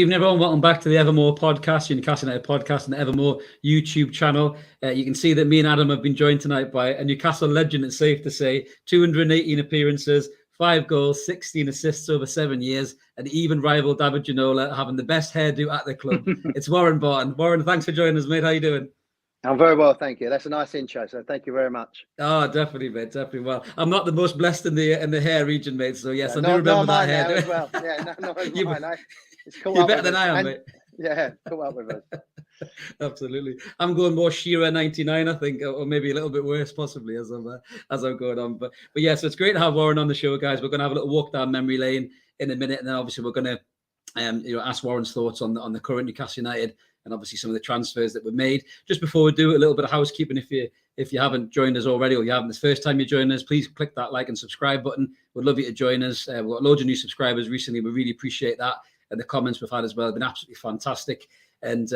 evening, everyone. Welcome back to the Evermore podcast, your Newcastle United podcast, and the Evermore YouTube channel. You can see that me and Adam have been joined tonight by a Newcastle legend, it's safe to say. 218 appearances, 5 goals, 16 assists over 7 years, and even rival David Ginola having the best hairdo at the club. It's Warren Barton. Warren, thanks for joining us, mate. How you doing? I'm very well, thank you. That's a nice intro, so thank you very much. Oh, definitely, mate. Definitely. Well, I'm not the most blessed in the hair region, mate. So yes, I do remember that hair as well. Yeah, not as mine. It's cool. You're better than I am, mate. Yeah, come up with us. Absolutely. I'm going more Shearer 99, I think, or maybe a little bit worse, possibly, as I'm going on. But yeah, so it's great to have Warren on the show, guys. We're going to have a little walk down memory lane in a minute, and then obviously we're going to ask Warren's thoughts on the current Newcastle United and obviously some of the transfers that were made. Just before we do a little bit of housekeeping, if you haven't joined us already, or you haven't, this first time you're joining us, please click that like and subscribe button. We'd love you to join us. We've got loads of new subscribers recently. We really appreciate that. And the comments we've had as well have been absolutely fantastic. And,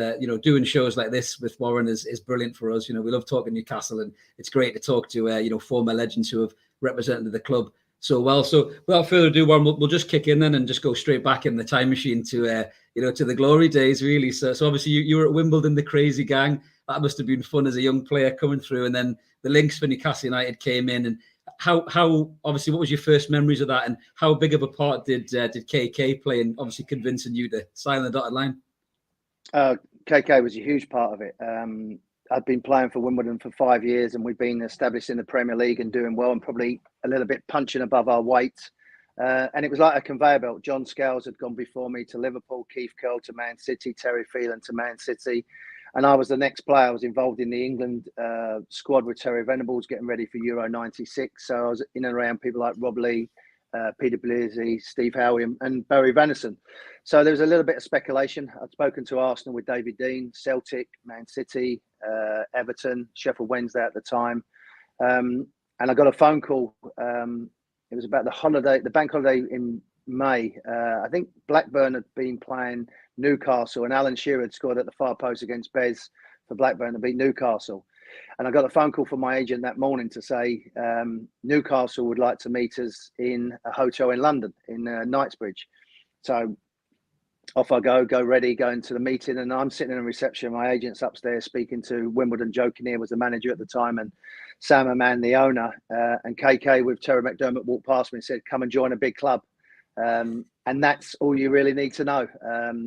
doing shows like this with Warren is brilliant for us. We love talking Newcastle, and it's great to talk to, former legends who have represented the club so well. So without further ado, Warren, we'll just kick in then and just go straight back in the time machine to the glory days, really. So obviously you were at Wimbledon, the crazy gang. That must have been fun as a young player coming through. And then the links for Newcastle United came in. And how obviously, what was your first memories of that, and how big of a part did KK play in obviously convincing you to sign the dotted line? KK was a huge part of it. I've been playing for Wimbledon for 5 years, and we've been established in the Premier League and doing well, and probably a little bit punching above our weight. And it was like a conveyor belt. John Scales had gone before me to Liverpool, Keith Curl to Man City, Terry Phelan to Man City. And I was the next player. I was involved in the England squad with Terry Venables getting ready for Euro 96. So I was in and around people like Rob Lee, Peter Blizzy, Steve Howie and Barry Venison. So there was a little bit of speculation. I'd spoken to Arsenal with David Dean, Celtic, Man City, Everton, Sheffield Wednesday at the time. And I got a phone call. It was about the bank holiday in May. I think Blackburn had been playing Newcastle, and Alan Shearer had scored at the far post against Bez for Blackburn to beat Newcastle. And I got a phone call from my agent that morning to say Newcastle would like to meet us in a hotel in London, in Knightsbridge. So off I go ready, going to the meeting, and I'm sitting in a reception. My agent's upstairs speaking to Wimbledon. Joe Kinnear was the manager at the time, and Sam Aman, the owner, and KK with Terry McDermott walked past me and said, "Come and join a big club." And that's all you really need to know.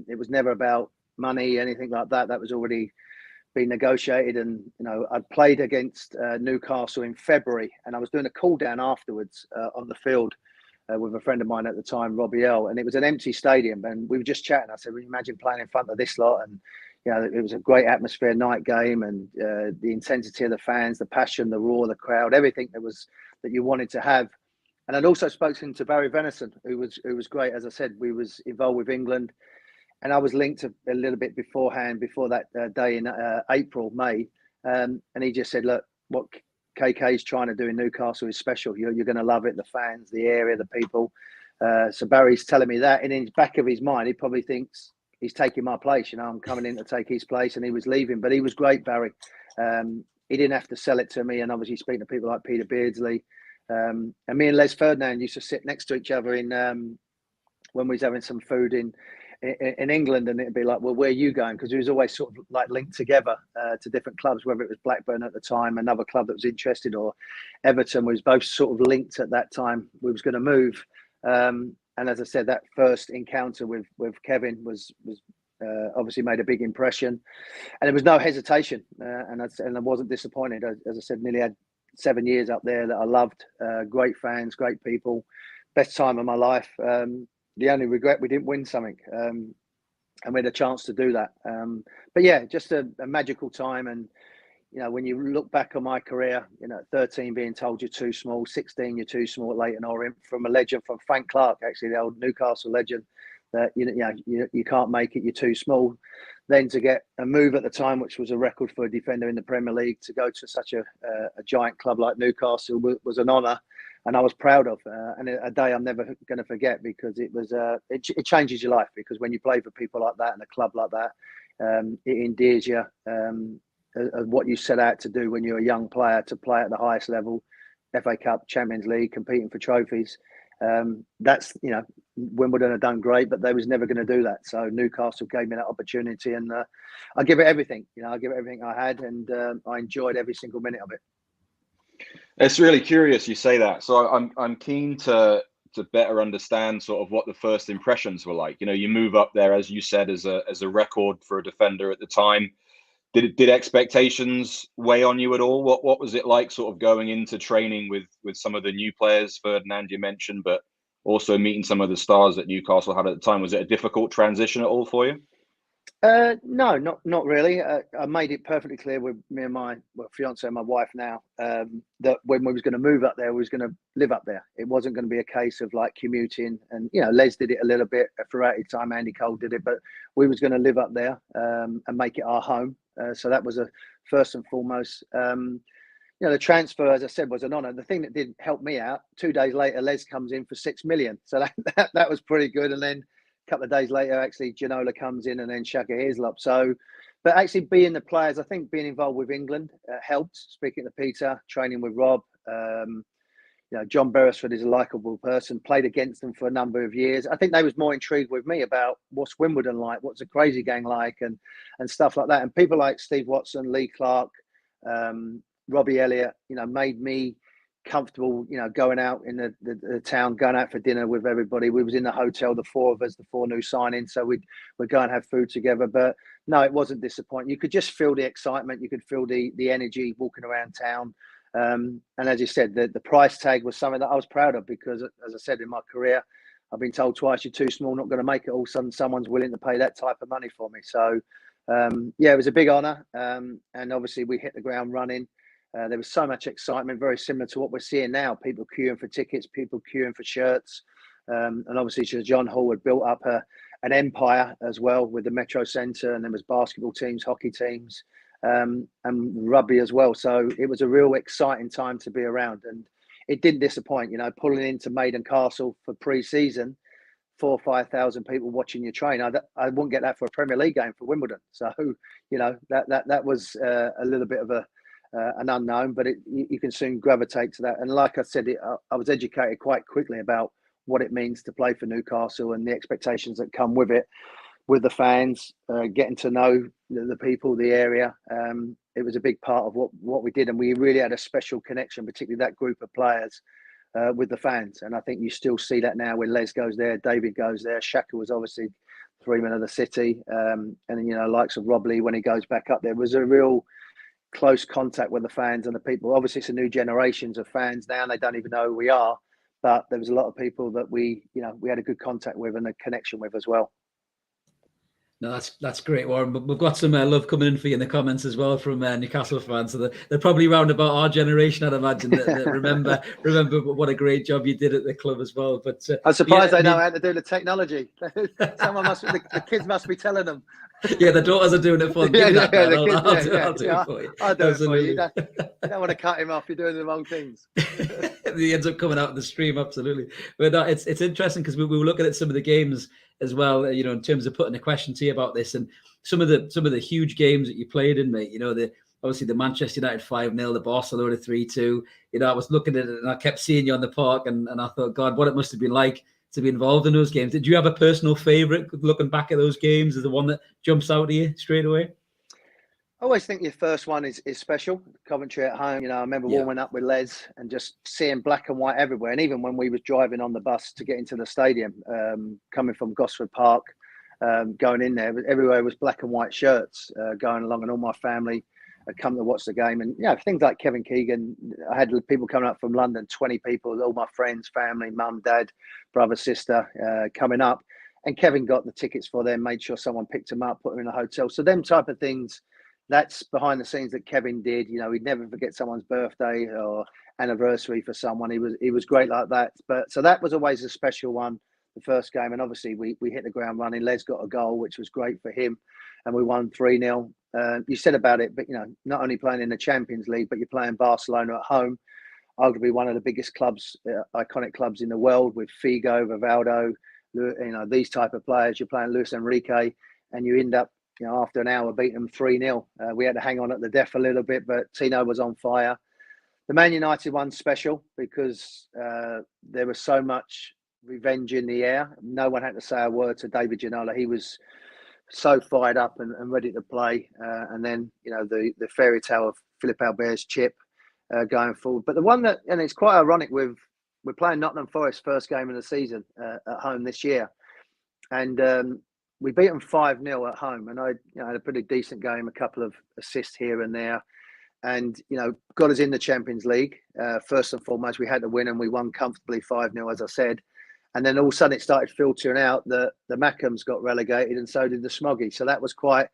It was never about money, anything like that. That was already been negotiated. And, I'd played against Newcastle in February, and I was doing a cool down afterwards on the field with a friend of mine at the time, Robbie L. And it was an empty stadium. And we were just chatting. I said, well, imagine playing in front of this lot. And, it was a great atmosphere, night game, and the intensity of the fans, the passion, the roar, the crowd, everything that you wanted to have. And I'd also spoken to Barry Venison, who was great. As I said, we was involved with England, and I was linked a little bit before that day in May. And he just said, look, what KK is trying to do in Newcastle is special. You're going to love it, the fans, the area, the people. So Barry's telling me that, and in the back of his mind, he probably thinks he's taking my place. I'm coming in to take his place, and he was leaving. But he was great, Barry. He didn't have to sell it to me, and obviously speaking to people like Peter Beardsley. And me and Les Ferdinand used to sit next to each other in when we was having some food in England, and it'd be like, well, where are you going? Because we was always sort of like linked together to different clubs, whether it was Blackburn at the time, another club that was interested, or Everton. We was both sort of linked at that time. We was going to move, and as I said, that first encounter with Kevin was obviously made a big impression, and there was no hesitation, and I wasn't disappointed. As I said, nearly had 7 years up there that I loved. Great fans, great people, best time of my life. The only regret, we didn't win something, and we had a chance to do that. But yeah, just a magical time. And when you look back on my career, 13 being told you're too small, 16 you're too small at Leyton Orient, from a legend, from Frank Clark, actually the old Newcastle legend, that you can't make it, you're too small. Then to get a move at the time, which was a record for a defender in the Premier League, to go to such a giant club like Newcastle was an honour, and I was proud of, and a day I'm never going to forget, because it was it changes your life, because when you play for people like that and a club like that, it endears you what you set out to do when you're a young player, to play at the highest level, FA Cup, Champions League, competing for trophies. That's, Wimbledon had done great, but they was never going to do that. So Newcastle gave me that opportunity, and I give it everything. I give it everything I had, and I enjoyed every single minute of it. It's really curious you say that. So I'm keen to better understand sort of what the first impressions were like. You move up there, as you said, as a record for a defender at the time. Did expectations weigh on you at all? What was it like sort of going into training with some of the new players, Ferdinand you mentioned, but also meeting some of the stars that Newcastle had at the time? Was it a difficult transition at all for you? No, not really. I made it perfectly clear with me and my fiance and my wife now, that when we was going to move up there, we was going to live up there. It wasn't going to be a case of like commuting. And Les did it a little bit throughout his time. Andy Cole did it, but we was going to live up there and make it our home. So that was a first and foremost. The transfer, as I said, was an honour. The thing that did help me out, 2 days later, Les comes in for $6 million. So that was pretty good. And then a couple of days later, actually, Ginola comes in, and then Shaka Hislop. So, but actually being the players, I think being involved with England helped. Speaking to Peter, training with Rob, John Beresford is a likeable person. Played against them for a number of years. I think they was more intrigued with me about what's Wimbledon like, what's a crazy gang like, and stuff like that. And people like Steve Watson, Lee Clark, Robbie Elliott, made me comfortable, going out in the town, going out for dinner with everybody. We was in the hotel, the four of us, the four new signings, so we'd go and have food together. But no, it wasn't disappointing. You could just feel the excitement, you could feel the energy walking around town. And as you said, the price tag was something that I was proud of, because as I said, in my career, I've been told twice, you're too small, not going to make it. All of a sudden someone's willing to pay that type of money for me. So it was a big honour. And obviously we hit the ground running. There was so much excitement, very similar to what we're seeing now. People queuing for tickets, people queuing for shirts. And obviously Sir John Hall had built up an empire as well with the Metro Centre, and there was basketball teams, hockey teams, and rugby as well. So it was a real exciting time to be around, and it didn't disappoint. Pulling into Maiden Castle for pre-season, 4,000 or 5,000 people watching you train. I wouldn't get that for a Premier League game for Wimbledon. So that was a little bit of an unknown, but you can soon gravitate to that. And like I said, I was educated quite quickly about what it means to play for Newcastle and the expectations that come with it, with the fans, getting to know the people, the area. It was a big part of what we did, and we really had a special connection, particularly that group of players, with the fans. And I think you still see that now when Les goes there, David goes there. Shaka was obviously three-man of the city, and likes of Rob Lee when he goes back up there. It was a real close contact with the fans and the people. Obviously, it's a new generations of fans now, and they don't even know who we are. But there was a lot of people that we had a good contact with and a connection with as well. No, that's great, Warren. But we've got some love coming in for you in the comments as well from Newcastle fans. So they're probably round about our generation, I'd imagine, that remember what a great job you did at the club as well. But I'm surprised they know how to do the technology. The kids must be telling them. Yeah, the daughters are doing it for them. I'll do it for you. I'll do it for you. You don't want to cut him off. You're doing the wrong things. He ends up coming out in the stream, absolutely. But it's interesting because we were looking at some of the games as well, in terms of putting a question to you about this, and some of the huge games that you played in, mate. Obviously the Manchester United 5-0, the Barcelona 3-2. I was looking at it and I kept seeing you on the park, and I thought, God, what it must have been like to be involved in those games. Did you have a personal favourite looking back at those games? Is the one that jumps out to you straight away? I always think your first one is special. Coventry at home, I remember warming up with Les and just seeing black and white everywhere. And even when we was driving on the bus to get into the stadium, coming from Gosford Park, going in there, everywhere was black and white shirts going along, and all my family had come to watch the game. And things like Kevin Keegan, I had people coming up from London, 20 people, all my friends, family, mum, dad, brother, sister, coming up. And Kevin got the tickets for them, made sure someone picked them up, put them in a hotel. So them type of things. That's behind the scenes that Kevin did. He'd never forget someone's birthday or anniversary for someone. He was great like that. But so that was always a special one, the first game. And obviously we hit the ground running. Les got a goal, which was great for him, and we won 3-0. You said about it, but not only playing in the Champions League, but you're playing Barcelona at home, arguably one of the biggest clubs, iconic clubs in the world, with Figo, Rivaldo, these type of players. You're playing Luis Enrique, and you end up, after an hour, beating them 3-0. We had to hang on at the death a little bit, but Tino was on fire. The Man United one's special because there was so much revenge in the air. No one had to say a word to David Ginola. He was so fired up and ready to play. And then, the fairy tale of Philip Albert's chip going forward. But the one that, and it's quite ironic, we're playing Nottingham Forest first game of the season at home this year. And we beat them 5-0 at home. And I had a pretty decent game, a couple of assists here and there. And, got us in the Champions League. First and foremost, we had to win, and we won comfortably 5-0, as I said. And then all of a sudden it started filtering out that the Mackhams got relegated, and so did the Smoggy. So that was quite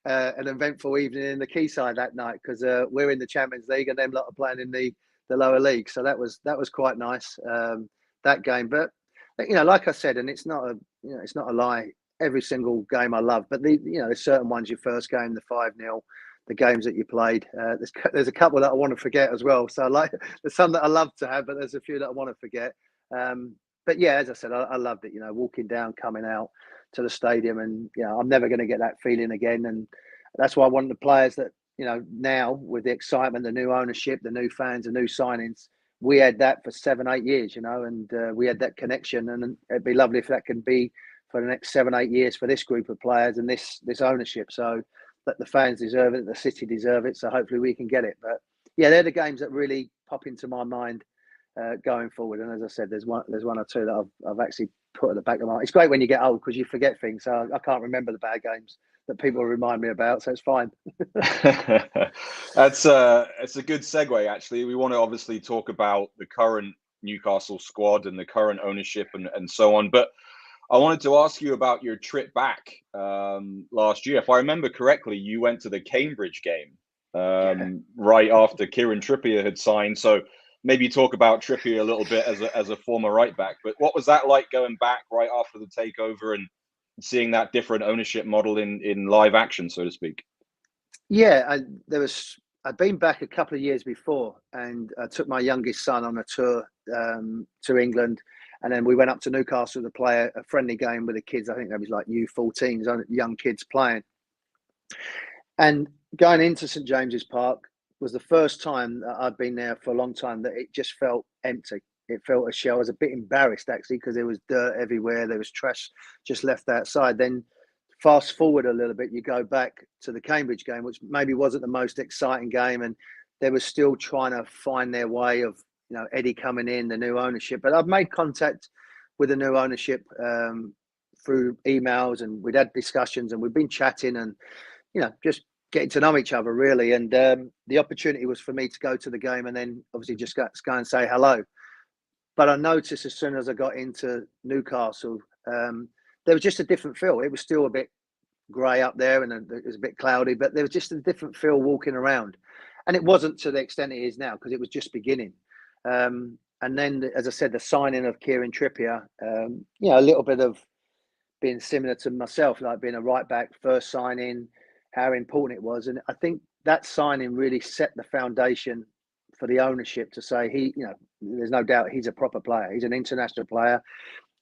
an eventful evening in the Quayside that night, because we're in the Champions League and them lot are playing in the lower league. So that was quite nice, that game. But like I said, and it's not a lie, every single game I love. But there's certain ones, your first game, the 5-0. The games that you played. There's a couple that I want to forget as well. So there's some that I love to have, but there's a few that I want to forget. But yeah, as I said, I loved it. Walking down, coming out to the stadium, and I'm never going to get that feeling again. And that's why I want the players that now, with the excitement, the new ownership, the new fans, the new signings, we had that for 7-8 years. And we had that connection, and it'd be lovely if that can be for the next 7-8 years for this group of players and this ownership. So that the fans deserve it, the city deserve it. So hopefully we can get it. But yeah, they're the games that really pop into my mind going forward. And as I said, there's one or two that I've actually put at the back of my mind. It's great when you get old because you forget things. So I can't remember the bad games that people remind me about. So it's fine. That's a good segue, actually. We want to obviously talk about the current Newcastle squad and the current ownership and so on. But I wanted to ask you about your trip back last year. If I remember correctly, you went to the Cambridge game right after Kieran Trippier had signed. So maybe talk about Trippier a little bit as a former right back. But what was that like going back right after the takeover and seeing that different ownership model in live action, so to speak? Yeah, I'd been back a couple of years before, and I took my youngest son on a tour to England. And then we went up to Newcastle to play a friendly game with the kids. I think there was like U14s, young kids playing. And going into St James's Park was the first time that I'd been there for a long time that it just felt empty. It felt a shell. I was a bit embarrassed, actually, because there was dirt everywhere. There was trash just left outside. Then fast forward a little bit, you go back to the Cambridge game, which maybe wasn't the most exciting game. And they were still trying to find their way of, Eddie coming in, the new ownership. But I've made contact with the new ownership through emails, and we'd had discussions, and we've been chatting and, just getting to know each other, really. And the opportunity was for me to go to the game and then obviously just go and say hello. But I noticed as soon as I got into Newcastle, there was just a different feel. It was still a bit grey up there and it was a bit cloudy, but there was just a different feel walking around. And it wasn't to the extent it is now because it was just beginning. And then, as I said, the signing of Kieran Trippier, a little bit of being similar to myself, like being a right back, first signing, how important it was. And I think that signing really set the foundation for the ownership to say there's no doubt he's a proper player. He's an international player.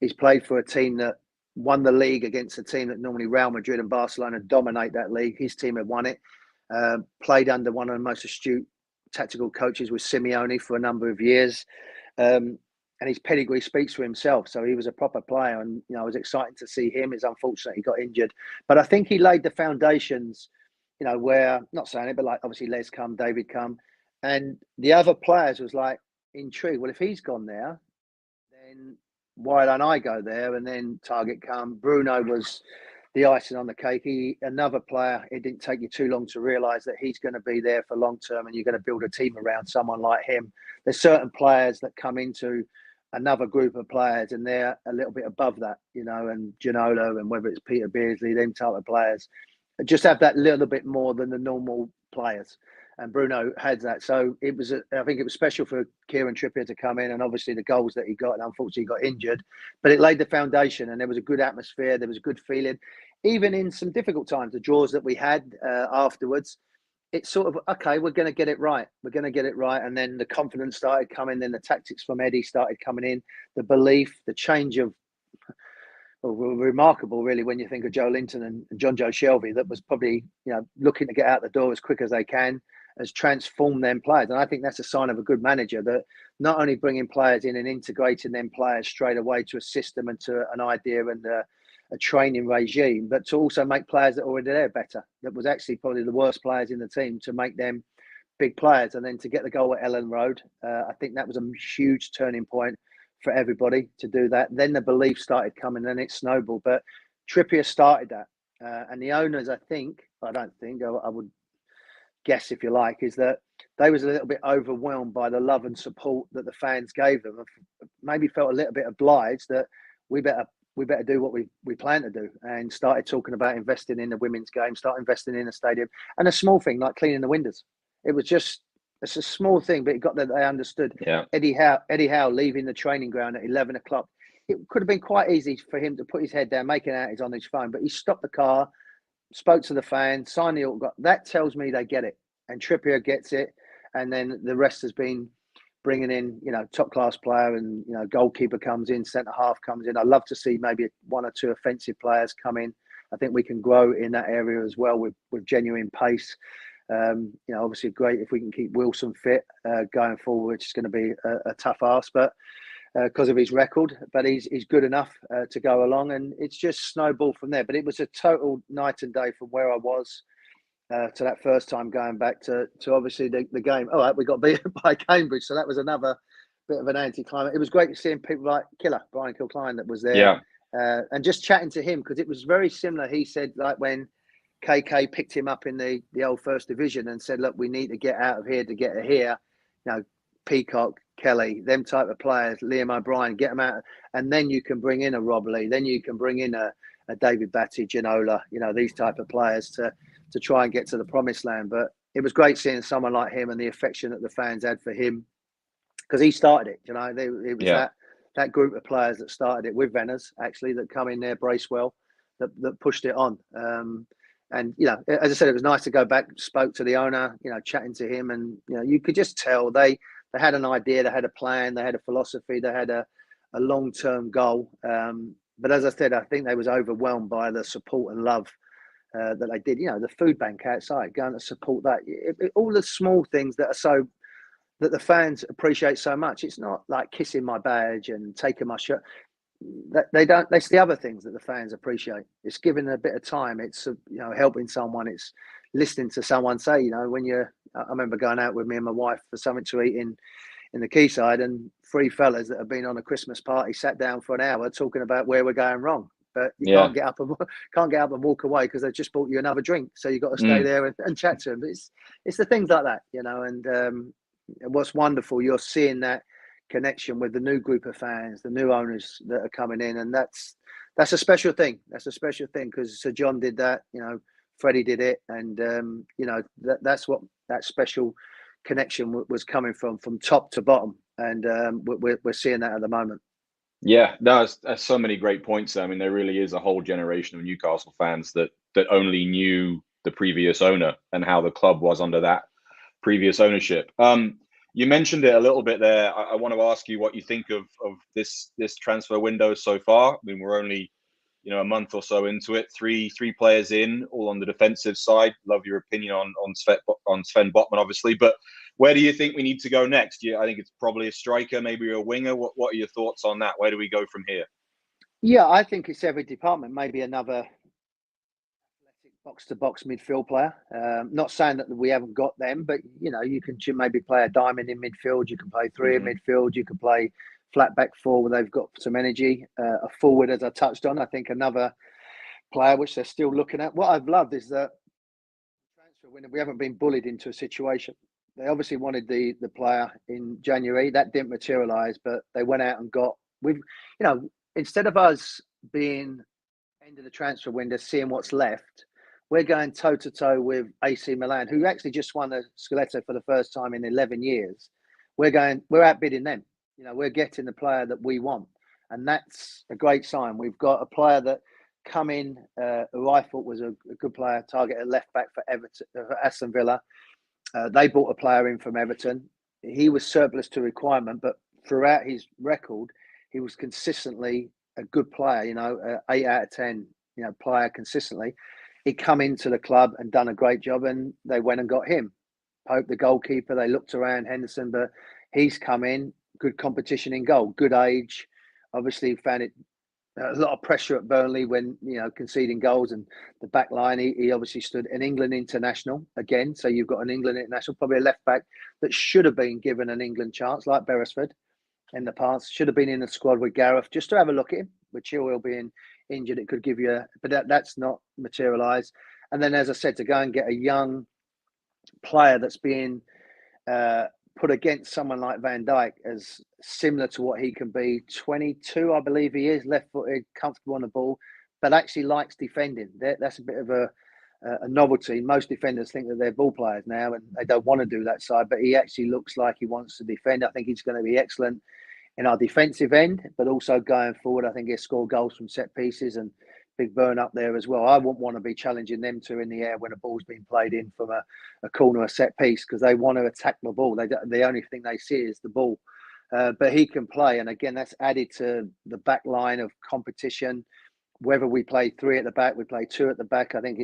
He's played for a team that won the league against a team that normally Real Madrid and Barcelona dominate that league. His team had won it. Played under one of the most astute tactical coaches with Simeone for a number of years. And his pedigree speaks for himself. So he was a proper player. And, I was excited to see him. It's unfortunate he got injured. But I think he laid the foundations, where, not saying it, but like obviously Les come, David come. And the other players was like intrigued. Well, if he's gone there, then why don't I go there? And then Target come. Bruno was the icing on the cake. Another player, it didn't take you too long to realise that he's going to be there for long term and you're going to build a team around someone like him. There's certain players that come into another group of players and they're a little bit above that, and Ginola and whether it's Peter Beardsley, them type of players, just have that little bit more than the normal players. And Bruno had that. So I think it was special for Kieran Trippier to come in and obviously the goals that he got, and unfortunately he got injured, but it laid the foundation and there was a good atmosphere. There was a good feeling, even in some difficult times, the draws that we had afterwards, it's sort of, okay, we're going to get it right. We're going to get it right. And then the confidence started coming, then the tactics from Eddie started coming in, the belief, the change of, remarkable really when you think of Joe Linton and John Joe Shelby, that was probably, looking to get out the door as quick as they can. has transformed them players. And I think that's a sign of a good manager, that not only bringing players in and integrating them players straight away to a system and to an idea and a training regime, but to also make players that are already there better. That was actually probably the worst players in the team, to make them big players. And then to get the goal at Ellen Road, I think that was a huge turning point for everybody to do that. Then the belief started coming, and it snowballed. But Trippier started that. And the owners, I would guess, if you like, is that they was a little bit overwhelmed by the love and support that the fans gave them, and maybe felt a little bit obliged that we better do what we plan to do, and started talking about investing in the women's game, start investing in the stadium, and a small thing like cleaning the windows. It's a small thing, but it got that they understood. Yeah. Eddie Howe leaving the training ground at 11 o'clock. It could have been quite easy for him to put his head down, making out he's on his phone, but he stopped the car, spoke to the fans, signed the autograph. That tells me they get it, and Trippier gets it, and then the rest has been bringing in, top class player, and goalkeeper comes in, centre half comes in. I'd love to see maybe one or two offensive players come in. I think we can grow in that area as well with genuine pace. Obviously great if we can keep Wilson fit going forward, which is going to be a tough ask, but because of his record, but he's good enough to go along, and it's just snowballed from there. But it was a total night and day from where I was to that first time going back to obviously the game. All right, we got beaten by Cambridge, so that was another bit of an anticlimax. It was great seeing people like Brian Kilcline that was there, and just chatting to him, because it was very similar. He said, like, when KK picked him up in the old First Division and said, look, we need to get out of here to get here. Peacock, Kelly, them type of players, Liam O'Brien, get them out, and then you can bring in a Rob Lee, then you can bring in a David Batty, Ginola, these type of players to try and get to the promised land. But it was great seeing someone like him and the affection that the fans had for him, because he started it. It was that group of players that started it, with Venners actually, that come in there, Bracewell, that pushed it on. And as I said, it was nice to go back, spoke to the owner, chatting to him, and you could just tell they had an idea, they had a plan, they had a philosophy, they had a long-term goal. But as I said, I think they was overwhelmed by the support and love that they did. The food bank outside, going to support that. All the small things that the fans appreciate so much. It's not like kissing my badge and taking my shirt. They don't. That's the other things that the fans appreciate. It's giving a bit of time. It's helping someone. It's listening to someone say, I remember going out with me and my wife for something to eat in the quayside, and three fellas that have been on a Christmas party sat down for an hour talking about where we're going wrong. But you can't get up and walk away because they've just bought you another drink. So you've got to stay there and chat to them. It's the things like that, And what's wonderful, you're seeing that connection with the new group of fans, the new owners that are coming in, and that's a special thing. That's a special thing, because Sir John did that, Freddie did it, and that's what that special connection was coming from top to bottom, and we're seeing that at the moment. Yeah, that's so many great points there. I mean, there really is a whole generation of Newcastle fans that only knew the previous owner and how the club was under that previous ownership. You mentioned it a little bit there. I want to ask you what you think of this transfer window so far. I mean, we're only a month or so into it. Three players in, all on the defensive side. Love your opinion on Sven Botman, obviously. But where do you think we need to go next? I think it's probably a striker, maybe a winger. What are your thoughts on that? Where do we go from here? Yeah, I think it's every department. Maybe another box-to-box midfield player. Not saying that we haven't got them, but you can maybe play a diamond in midfield. You can play three in midfield. You can play flat back four where they've got some energy. A forward, as I touched on, I think another player which they're still looking at. What I've loved is that transfer window, we haven't been bullied into a situation. They obviously wanted the player in January. That didn't materialise, but they went out and got. Instead of us being end of the transfer window, seeing what's left, we're going toe to toe with AC Milan, who actually just won the Scudetto for the first time in 11 years. We're outbidding them. We're getting the player that we want, and that's a great sign. We've got a player that come in who I thought was a good player, targeted left back for Aston Villa. They bought a player in from Everton. He was surplus to requirement, but throughout his record, he was consistently a good player. 8 out of 10, player consistently. He come into the club and done a great job, and they went and got him. Pope, the goalkeeper. They looked around Henderson, but he's come in. Good competition in goal, good age. Obviously, found it a lot of pressure at Burnley when, conceding goals, and the back line. He obviously stood an England international again. So you've got an England international, probably a left back that should have been given an England chance, like Beresford in the past. Should have been in the squad with Gareth, just to have a look at him. With Chilwell being injured, it could give you but that's not materialised. And then, as I said, to go and get a young player that's being put against someone like Van Dijk as similar to what he can be. 22, I believe he is, left-footed, comfortable on the ball, but actually likes defending. That's a bit of a novelty. Most defenders think that they're ball players now, and they don't want to do that side, but he actually looks like he wants to defend. I think he's going to be excellent in our defensive end, but also going forward, I think he'll score goals from set pieces and big burn up there as well. I wouldn't want to be challenging them two in the air when a ball's being played in from a corner, a set piece, because they want to attack the ball. The only thing they see is the ball. But he can play. And again, that's added to the back line of competition. Whether we play 3 at the back, we play 2 at the back, I think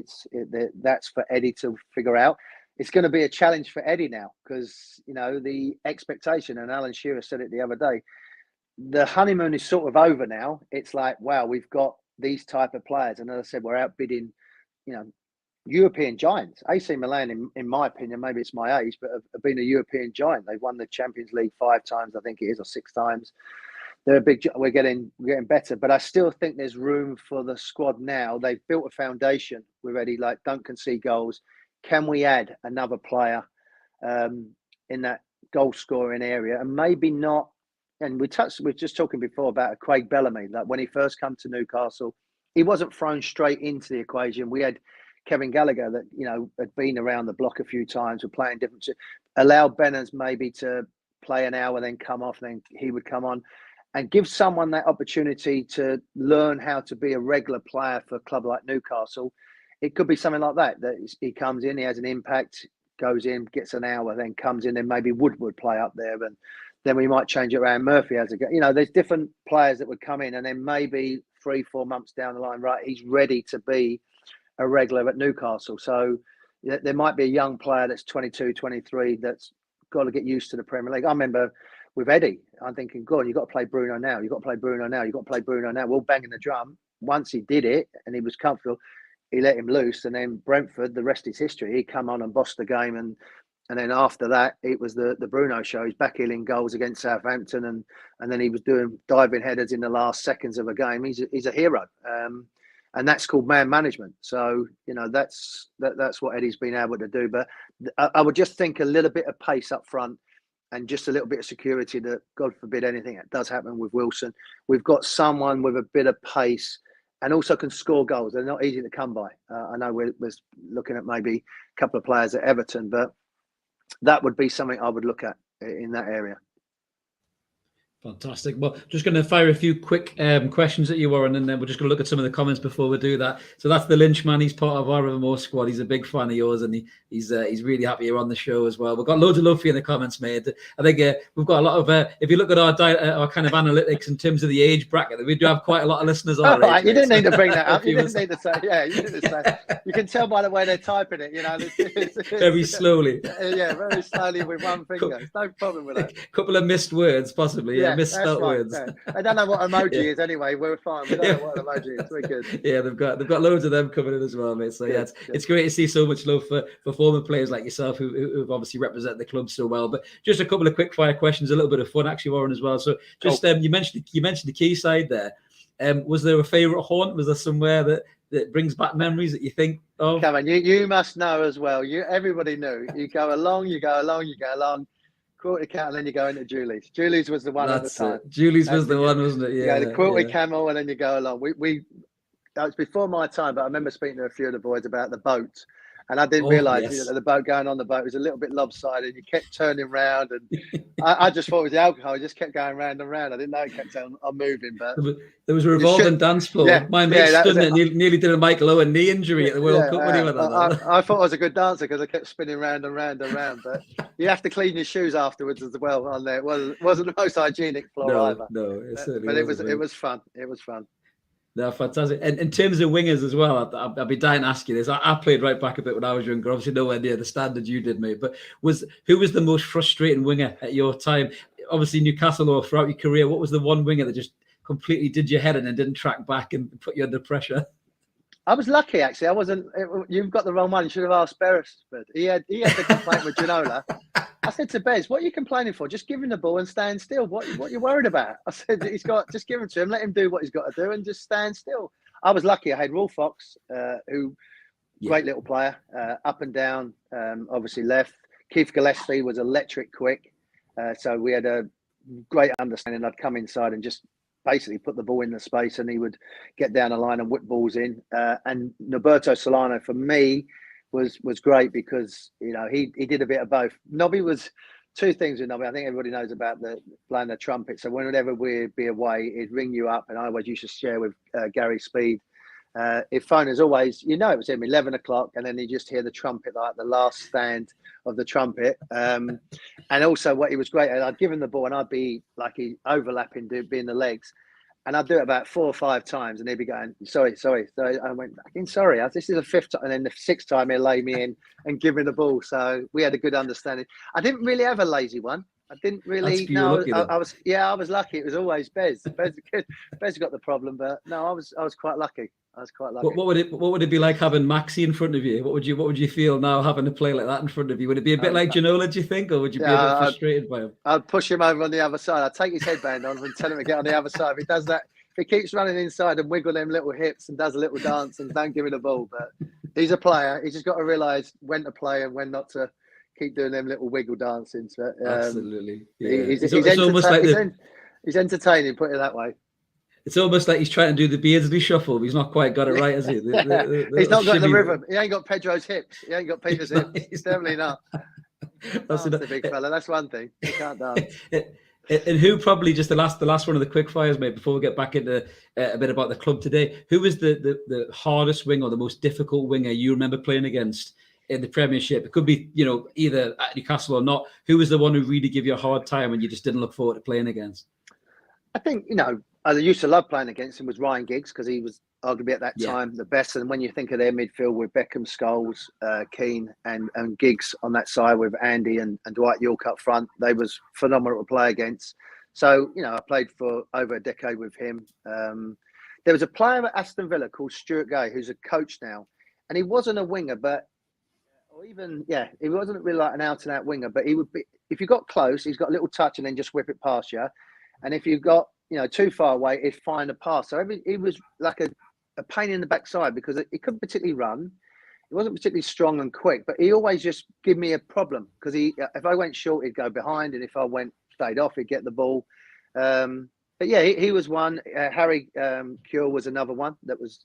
that's for Eddie to figure out. It's going to be a challenge for Eddie now because, the expectation, and Alan Shearer said it the other day, the honeymoon is sort of over now. It's like, wow, we've got these type of players. And as I said, we're outbidding, European giants. AC Milan, in my opinion, maybe it's my age, but have been a European giant. They've won the Champions League 5 times, I think it is, or 6 times. They're a big. We're getting better, but I still think there's room for the squad now. They've built a foundation. We're ready. Like, don't concede goals. Can we add another player in that goal scoring area, and maybe not? And we were just talking before about Craig Bellamy. Like, when he first came to Newcastle, he wasn't thrown straight into the equation. We had Kevin Gallagher that, had been around the block a few times, were playing different. Allow Benners maybe to play an hour, then come off, then he would come on, and give someone that opportunity to learn how to be a regular player for a club like Newcastle. It could be something like that he comes in, he has an impact, goes in, gets an hour, then comes in, and maybe Woodward play up there, and then we might change it around. Murphy has there's different players that would come in, and then maybe 3-4 months down the line, right, he's ready to be a regular at Newcastle. So there might be a young player that's 22, 23 that's got to get used to the Premier League. I remember with Eddie, I'm thinking, God, you've got to play Bruno now. You've got to play Bruno now. You've got to play Bruno now. We're all banging the drum. Once he did it and he was comfortable, he let him loose. And then Brentford, the rest is history. He come on and bossed the game. And then after that, it was the Bruno show. He's backheeling goals against Southampton. And then he was doing diving headers in the last seconds of a game. He's a hero. And that's called man management. So, that's what Eddie's been able to do. But I would just think a little bit of pace up front and just a little bit of security that, God forbid, anything that does happen with Wilson. We've got someone with a bit of pace and also can score goals. They're not easy to come by. I know we're looking at maybe a couple of players at Everton, but that would be something I would look at in that area. Fantastic. Well, just going to fire a few quick questions at you, Warren, and then we're just going to look at some of the comments before we do that. So that's the Lynchman. He's part of our Evermore squad. He's a big fan of yours, and he's really happy you're on the show as well. We've got loads of love for you in the comments, mate. I think we've got a lot of. If you look at our kind of analytics in terms of the age bracket, we do have quite a lot of listeners. Oh, right. You didn't need to bring that up. You didn't need to say. Yeah, you didn't say. You can tell by the way they're typing it. Very slowly. Yeah, very slowly with one finger. There's no problem with that. A couple of missed words, possibly. Yeah, misspelled words. Yeah. I don't know what emoji is anyway. We're fine. We don't know what emoji is. We're good. Yeah, they've got loads of them coming in as well, mate. So yeah, it's great to see so much love for former players like yourself who've obviously represented the club so well. But just a couple of quick fire questions, a little bit of fun actually, Warren, as well. So just you mentioned the quayside there. Was there a favourite haunt? Was there somewhere that brings back memories that you think of? Come on, you must know as well. Everybody knew. You go along. Quilty Camel, and then you go into Julie's. Julie's was the one at the time. Julie's was the one, wasn't it? Yeah, the Quilty Camel, and then you go along. That was before my time, but I remember speaking to a few of the boys about the boat, and I didn't realise the boat going on the boat was a little bit lopsided. You kept turning round, and I just thought it was the alcohol. It just kept going round and round. I didn't know it kept on moving, but there was a revolving dance floor. Yeah, my mate stood there, nearly did a Michael Owen knee injury at the World Cup when he went on that. I thought I was a good dancer because I kept spinning round and round and round. But you have to clean your shoes afterwards as well on there. It wasn't the most hygienic floor either. No, but it was fun. It was fun. They're fantastic. And in terms of wingers as well, I'll be dying to ask you this. I played right back a bit when I was younger, obviously nowhere near the standard you did, mate. But who was the most frustrating winger at your time? Obviously Newcastle or throughout your career, what was the one winger that just completely did your head in and didn't track back and put you under pressure? I was lucky, actually. I wasn't. You've got the wrong one. You should have asked Beresford. He had the complaint with Ginola. I said to Bez, "What are you complaining for? Just give him the ball and stand still. What are you worried about?" I said, just give him to him. Let him do what he's got to do and just stand still. I was lucky. I had Will Fox, who great little player, up and down, obviously left. Keith Gillespie was electric quick, so we had a great understanding. I'd come inside and just basically put the ball in the space, and he would get down the line and whip balls in. And Norberto Solano for me was great because he did a bit of both. Nobby was two things with Nobby. I think everybody knows about playing the trumpet. So whenever we'd be away, he'd ring you up, and I always used to share with Gary Speed. If phone is always, it was him 11 o'clock, and then you just hear the trumpet, like the last stand of the trumpet. And also what he was great at, I'd give him the ball and I'd be like he overlapping, being the legs. And I'd do it about 4 or 5 times, and he'd be going, sorry. So I went, again, sorry. This is the 5th time. And then the 6th time he'd lay me in and give me the ball. So we had a good understanding. I didn't really have a lazy one. I didn't really. No, I was lucky. It was always Bez. Bez got the problem, but no, I was quite lucky. I was quite lucky. What would it be like having Maxi in front of you? What would you feel now having to play like that in front of you? Would it be a bit like Ginola, do you think, or would you be a bit frustrated by him? I'd push him over on the other side. I'd take his headband on and tell him to get on the other side. If he does that, if he keeps running inside and wiggle them little hips and does a little dance and don't give him the ball, but he's a player. He's just got to realise when to play and when not to keep doing them little wiggle dancing. So, absolutely. Yeah. It's almost like he's entertaining, put it that way. It's almost like he's trying to do the Beardsley shuffle, but he's not quite got it right, has he? He's not got the rhythm. He ain't got Pedro's hips. He ain't got Peter's hips. He's definitely not. That's a big fella. That's one thing. He can't dance. And who probably, just the last one of the quick fires, mate, before we get back into a bit about the club today, who was the hardest winger or the most difficult winger you remember playing against in the Premiership? It could be, either at Newcastle or not. Who was the one who really gave you a hard time and you just didn't look forward to playing against? I think, I used to love playing against him was Ryan Giggs, because he was arguably at that time the best. And when you think of their midfield with Beckham, Scholes, Keane and Giggs on that side with Andy and Dwight York up front, they was phenomenal to play against. So, I played for over a decade with him. There was a player at Aston Villa called Stuart Gay, who's a coach now. And he wasn't a winger, he wasn't really like an out-and-out winger, but he would be, if you got close, he's got a little touch and then just whip it past you. And if you got, too far away, he'd find a pass. So he was like a pain in the backside because he couldn't particularly run. He wasn't particularly strong and quick, but he always just give me a problem because if I went short, he'd go behind, and if I stayed off, he'd get the ball. But yeah, he was one. Harry Cure was another one that was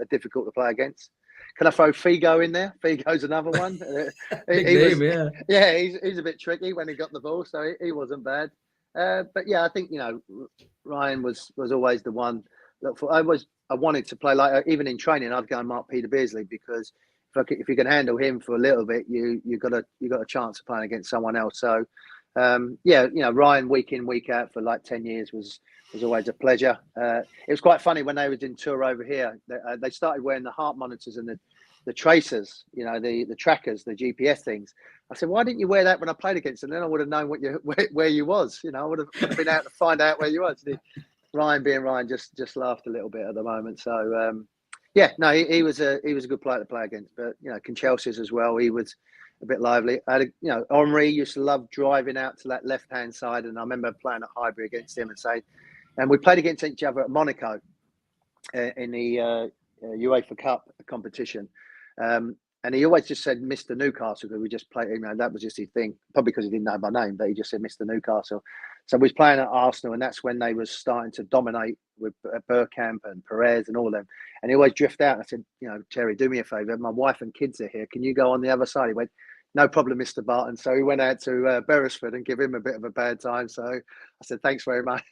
difficult to play against. Can I throw Figo in there? Figo's another one. He's a bit tricky when he got the ball, so he wasn't bad. But yeah, I think Ryan was always the one. I wanted to play like, even in training, I'd go and mark Peter Beardsley, because if you can handle him for a little bit, you got a chance of playing against someone else. So Ryan week in, week out for like 10 years was always a pleasure. It was quite funny when they were in tour over here. They started wearing the heart monitors and the tracers, the trackers, the GPS things. I said, why didn't you wear that when I played against them? Then I would have known where you was. I would have been out to find out where you was. Ryan being Ryan just laughed a little bit at the moment. So he was a good player to play against. But Chelsea's as well. He was a bit lively. I had Henri used to love driving out to that left hand side, and I remember playing at Highbury against him and we played against each other at Monaco in the UEFA Cup competition. And he always just said Mr. Newcastle, because we just played, that was just his thing, probably because he didn't know my name, but he just said Mr. Newcastle. So we was playing at Arsenal, and that's when they was starting to dominate with Bergkamp and Perez and all of them. And he always drift out. And I said, Terry, do me a favour. My wife and kids are here. Can you go on the other side? He went, no problem, Mr. Barton. So he went out to Beresford and give him a bit of a bad time. So I said, thanks very much.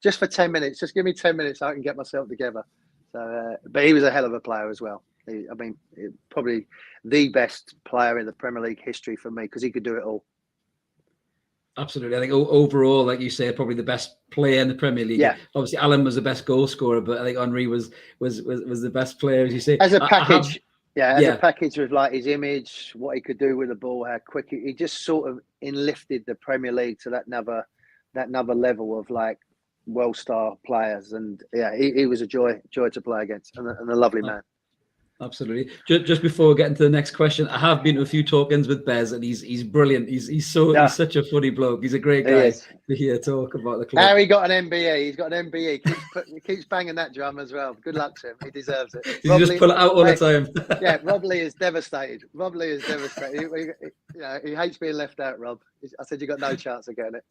Just for 10 minutes, just give me 10 minutes so I can get myself together. So, but he was a hell of a player as well. Probably the best player in the Premier League history for me, because he could do it all. Absolutely. I think overall, like you say, probably the best player in the Premier League. Yeah. Obviously, Alan was the best goal scorer, but I think Henry was the best player, as you say. As a I have, package, as a package with like his image, what he could do with the ball, how quick he just sort of lifted the Premier League to that another level of like world-star players. And yeah, he was a joy to play against, and a lovely man. Absolutely. Just before getting to the next question, I have been to a few talk-ins with Bez, and he's brilliant. He's such a funny bloke. He's a great guy to hear talk about the club. Harry got an MBE. He's got an MBE. Keeps banging that drum as well. Good luck to him. He deserves it. You just pull it out all the time. Yeah, Rob Lee is devastated. He hates being left out, Rob. I said you got no chance of getting it.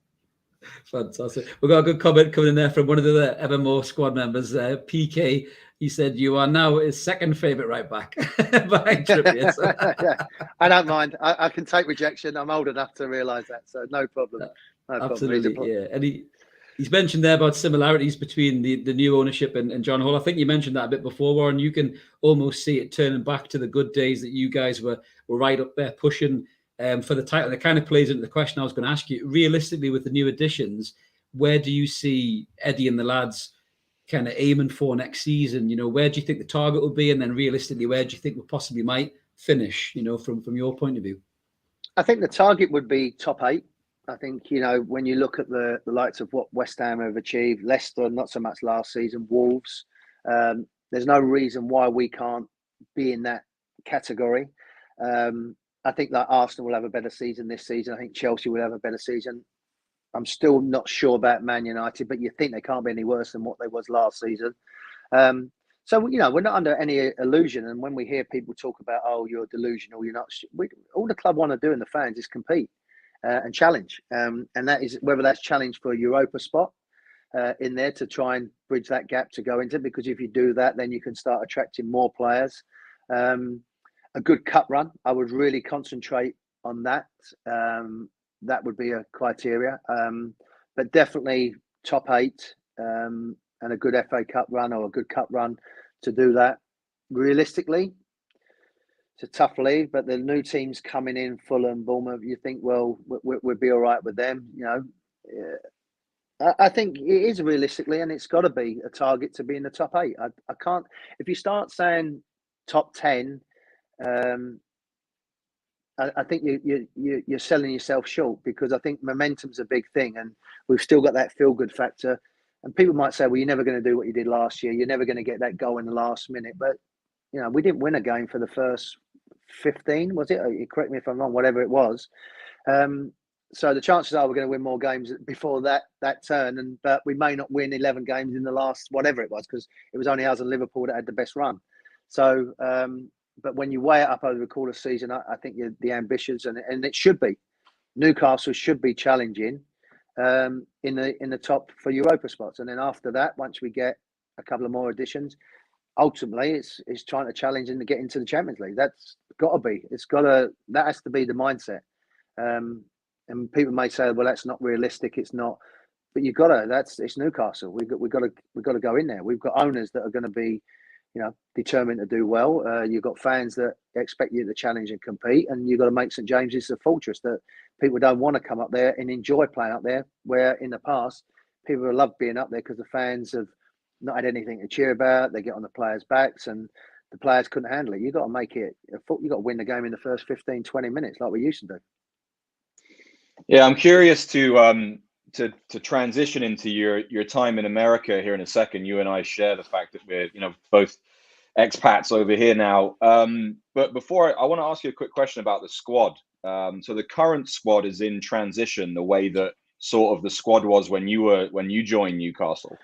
Fantastic. We've got a good comment coming in there from one of the Evermore squad members, PK. He said you are now his second favourite right back behind Trippier. So. Yeah, I don't mind. I can take rejection. I'm old enough to realise that, so no problem. Absolutely, yeah. And he's mentioned there about similarities between the new ownership and John Hall. I think you mentioned that a bit before, Warren. You can almost see it turning back to the good days that you guys were right up there pushing for the title. And it kind of plays into the question I was going to ask you. Realistically, with the new additions, where do you see Eddie and the lads kind of aiming for next season? You know, where do you think the target will be? And then realistically, where do you think we possibly might finish, you know, from your point of view? I think the target would be top 8. I think, you know, when you look at the likes of what West Ham have achieved, Leicester, not so much last season, Wolves, there's no reason why we can't be in that category. I think that Arsenal will have a better season this season. I think Chelsea will have a better season. I'm still not sure about Man United, but you think they can't be any worse than what they was last season. So, you know, we're not under any illusion. And when we hear people talk about, oh, you're delusional, you're not, all the club want to do and the fans is compete and challenge. And that is whether that's challenge for a Europa spot in there to try and bridge that gap to go into, because if you do that, then you can start attracting more players. A good cup run, I would really concentrate on that. That would be a criteria, but definitely top 8 and a good FA Cup run or a good cup run to do that. Realistically, it's a tough league, but the new teams coming in, Fulham, Bournemouth, you think, well, we'll be all right with them. You know, I think it is realistically, and it's got to be a target to be in the top 8. I can't, if you start saying top 10, I think you're selling yourself short, because I think momentum's a big thing, and we've still got that feel-good factor. And people might say, well, you're never going to do what you did last year. You're never going to get that goal in the last minute. But, you know, we didn't win a game for the first 15, was it? Correct me if I'm wrong, whatever it was. So the chances are we're going to win more games before that turn. But we may not win 11 games in the last, whatever it was, because it was only us and Liverpool that had the best run. So, but when you weigh it up over the course of the season, I think the ambitions, and it should be, Newcastle should be challenging in the top for Europa spots. And then after that, once we get a couple of more additions, ultimately it's trying to challenge and to get into the Champions League. That's got to be. That has to be the mindset. And people may say, well, that's not realistic. It's not. But you've got to. It's Newcastle. We've got to go in there. We've got owners that are going to be, you know, determined to do well. You've got fans that expect you to challenge and compete, and you've got to make St James's a fortress that people don't want to come up there and enjoy playing up there, where in the past people have loved being up there because the fans have not had anything to cheer about. They get on the players' backs and the players couldn't handle it. You've got to make it, you've got to win the game in the first 15, 20 minutes like we used to do. Yeah, I'm curious to transition into your time in America here in a second. You and I share the fact that we're, you know, both expats over here now. But before, I want to ask you a quick question about the squad. So the current squad is in transition, the way that sort of the squad was when you joined Newcastle.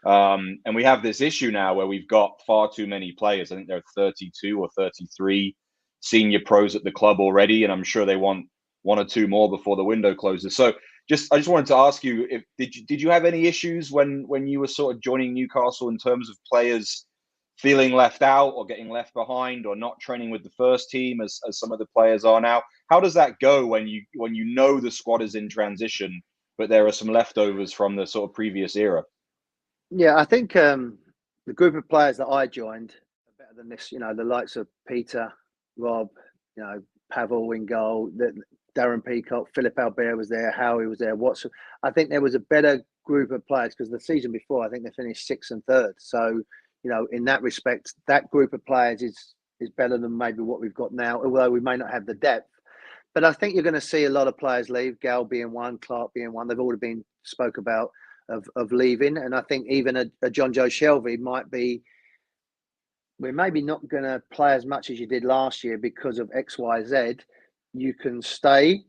And we have this issue now where we've got far too many players. I think there are 32 or 33 senior pros at the club already, and I'm sure they want 1 or 2 more before the window closes. So I just wanted to ask you, did you have any issues when you were sort of joining Newcastle in terms of players feeling left out or getting left behind or not training with the first team as some of the players are now? How does that go when you know the squad is in transition, but there are some leftovers from the sort of previous era? Yeah, I think the group of players that I joined are better than this. You know, the likes of Peter, Rob, you know, Pavel in goal, Darren Peacock, Philip Albert was there, Howie was there, Watson. I think there was a better group of players because the season before, I think they finished 6th and 3rd. So, in that respect, that group of players is better than maybe what we've got now, although we may not have the depth. But I think you're going to see a lot of players leave, Gal being one, Clark being one. They've already been spoke about of leaving. And I think even a John Joe Shelby might be, we're maybe not going to play as much as you did last year because of X, Y, Z. You can stay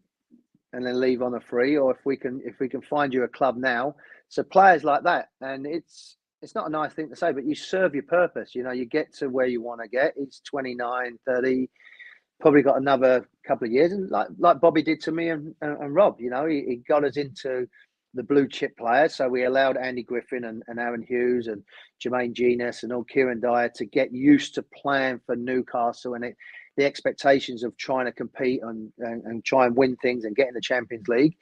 and then leave on a free, or if we can find you a club now. So players like that, and it's not a nice thing to say, but you serve your purpose. You get to where you want to get. He's 29, 30, probably got another couple of years, and like Bobby did to me and Rob. He got us into the blue chip players. So we allowed Andy Griffin and Aaron Hughes and Jermaine Genius and all Kieran Dyer to get used to playing for Newcastle and the expectations of trying to compete and try and win things and get in the Champions League.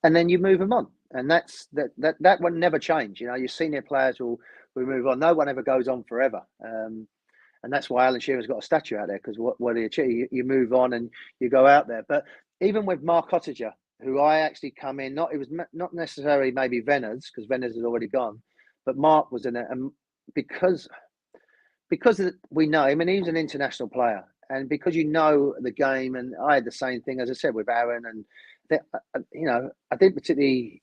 And then you move them on. And that one never change. Your senior players will move on. No one ever goes on forever. And that's why Alan Shearer's got a statue out there, because what he achieved, you move on and you go out there. But even with Mark Cottager, who I actually come in, it was not necessarily maybe Venners, because Venners had already gone, but Mark was in it. And because we know him, and he was an international player, and because the game, and I had the same thing, as I said, with Aaron, and I didn't particularly,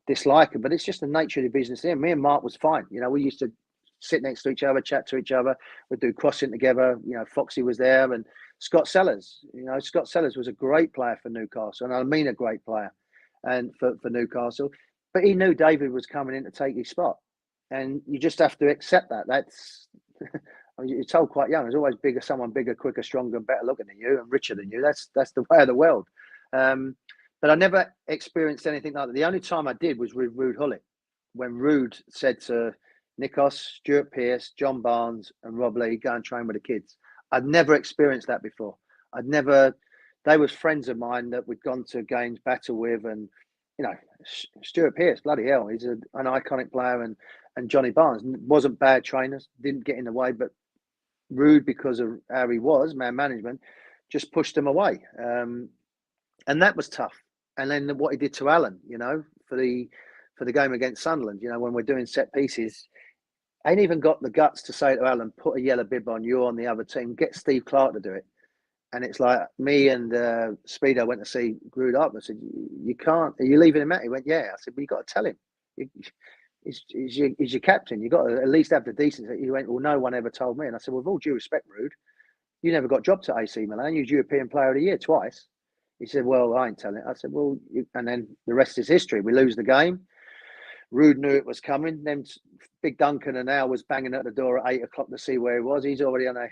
dislike him, but it's just the nature of the business there. Me and Mark was fine. We used to sit next to each other, chat to each other. We'd do crossing together. Foxy was there, and Scott Sellers. Scott Sellers was a great player for Newcastle, and I mean a great player, and for Newcastle. But he knew David was coming in to take his spot, and you just have to accept that. That's you're told quite young. There's always someone bigger, quicker, stronger, better looking than you, and richer than you. That's the way of the world. But I never experienced anything like that. The only time I did was with Ruud Gullit, when Ruud said to Nikos, Stuart Pearce, John Barnes, and Rob Lee, go and train with the kids. I'd never experienced that before. They was friends of mine that we'd gone to games battle with, and Stuart Pearce, bloody hell, he's an iconic player, and Johnny Barnes wasn't bad trainers, didn't get in the way, but Ruud, because of how he was, man management, just pushed him away. And that was tough. And then what he did to Alan, for the game against Sunderland, when we're doing set pieces, I ain't even got the guts to say to Alan, put a yellow bib on, you're on the other team, get Steve Clark to do it. And it's like me and Speedo went to see Ruud up. I said, you can't, are you leaving him out? He went, yeah. I said, well, you got to tell him. He's your captain. You got to at least have the decency. He went, well, no one ever told me. And I said, well, with all due respect, Ruud, you never got dropped at AC Milan. You was European Player of the Year twice. He said, well, I ain't telling it. I said, well, and then the rest is history. We lose the game. Ruud knew it was coming. Then Big Duncan and Al was banging at the door at 8 o'clock to see where he was. He's already on a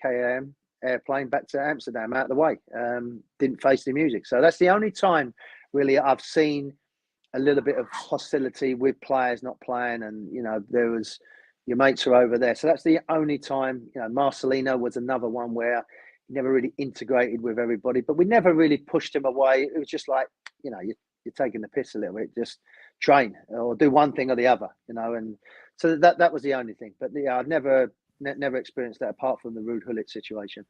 KLM airplane back to Amsterdam, out of the way. Didn't face the music. So that's the only time, really, I've seen a little bit of hostility with players not playing. And, there was, your mates are over there. So that's the only time. Marcelino was another one where never really integrated with everybody, but we never really pushed him away. It was just like, you're taking the piss a little bit, just train or do one thing or the other, and so that was the only thing. But yeah, I've never experienced that apart from the Ruud Gullit situation.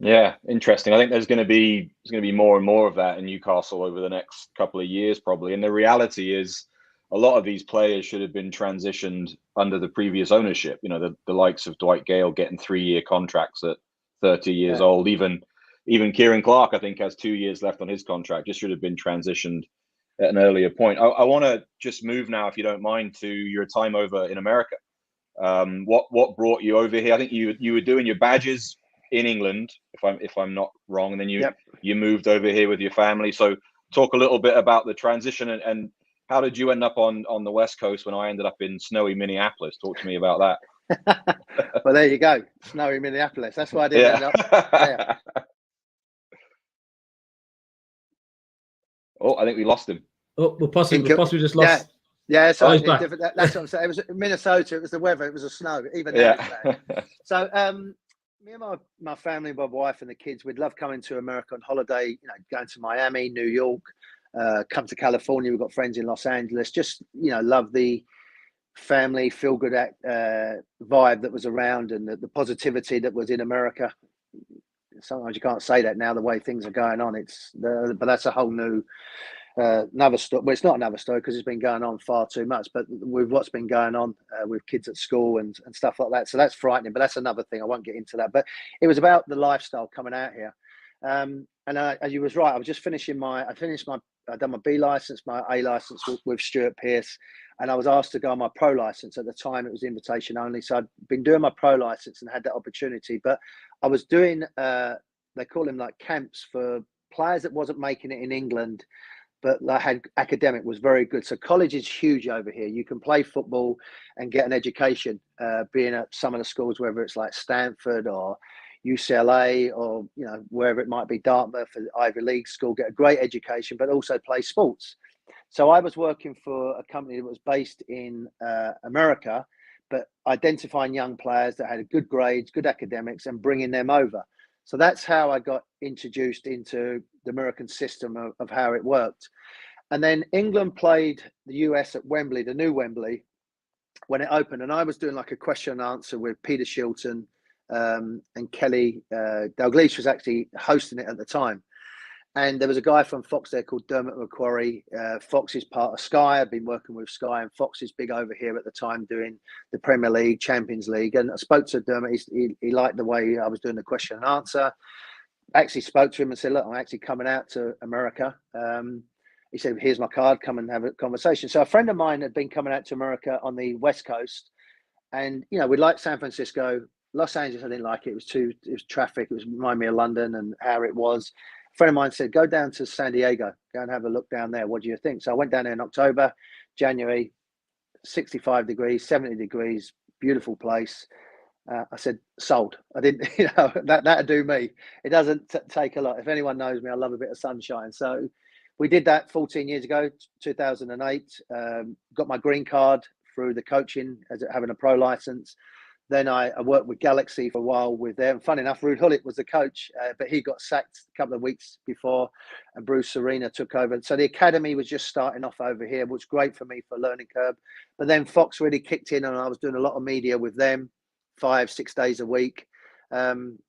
Yeah, interesting. I think there's going to be more and more of that in Newcastle over the next couple of years, probably. And the reality is, a lot of these players should have been transitioned under the previous ownership. The likes of Dwight Gale getting 3-year contracts at 30 years old. Even Kieran Clark, I think, has 2 years left on his contract. Just should have been transitioned at an earlier point. I want to just move now, if you don't mind, to your time over in America. What brought you over here? I think you were doing your badges in England, if I'm not wrong, and then you moved over here with your family. So talk a little bit about the transition and how did you end up on the West Coast when I ended up in snowy Minneapolis? Talk to me about that. Well, there you go, snowy Minneapolis. That's why I didn't end up there. Oh, I think we lost him. Oh, we possibly just lost. Yeah. So that's what I'm saying. It was Minnesota. It was the weather. It was the snow. Even there. So, me and my family, my wife, and the kids, we'd love coming to America on holiday. Going to Miami, New York, come to California. We've got friends in Los Angeles. Just love the family feel good vibe that was around, and the positivity that was in America. sometimes you can't say that now the way things are going on. But that's a whole new another story. Well, it's not another story because it's been going on far too much. But with what's been going on with kids at school and stuff like that, so that's frightening. But that's another thing. I won't get into that. But it was about the lifestyle coming out here. And you was right. I was just finishing I'd done my B license, my A license with Stuart Pearce, and I was asked to go on my pro license. At the time, it was invitation only. So I'd been doing my pro license and had that opportunity. But I was doing, they call them like camps for players that wasn't making it in England, but I had academic was very good. So college is huge over here. You can play football and get an education, being at some of the schools, whether it's like Stanford or UCLA or wherever it might be, Dartmouth, Ivy League school, get a great education, but also play sports. So I was working for a company that was based in America, but identifying young players that had good grades, good academics, and bringing them over. So that's how I got introduced into the American system of how it worked. And then England played the US at Wembley, the new Wembley, when it opened. And I was doing like a question and answer with Peter Shilton, and Kelly Dalglish was actually hosting it at the time. And there was a guy from Fox there called Dermot McQuarrie. Fox is part of Sky. I've been working with Sky, and Fox is big over here at the time doing the Premier League, Champions League. And I spoke to Dermot. He liked the way I was doing the question and answer. Actually spoke to him and said, look, I'm actually coming out to America. He said, here's my card, come and have a conversation. So a friend of mine had been coming out to America on the West Coast. And, we liked San Francisco. Los Angeles, I didn't like it. It was traffic. It was remind me of London and how it was. A friend of mine said, go down to San Diego, go and have a look down there. What do you think? So I went down there in October, January, 65 degrees, 70 degrees, beautiful place. I said, sold. I didn't, that'd do me. It doesn't take a lot. If anyone knows me, I love a bit of sunshine. So we did that 14 years ago, 2008, got my green card through the coaching as having a pro license. Then I worked with Galaxy for a while with them. Funny enough, Ruud Gullit was the coach, but he got sacked a couple of weeks before, and Bruce Arena took over. So the academy was just starting off over here, which was great for me for learning curve. But then Fox really kicked in, and I was doing a lot of media with them, 5-6 days a week, and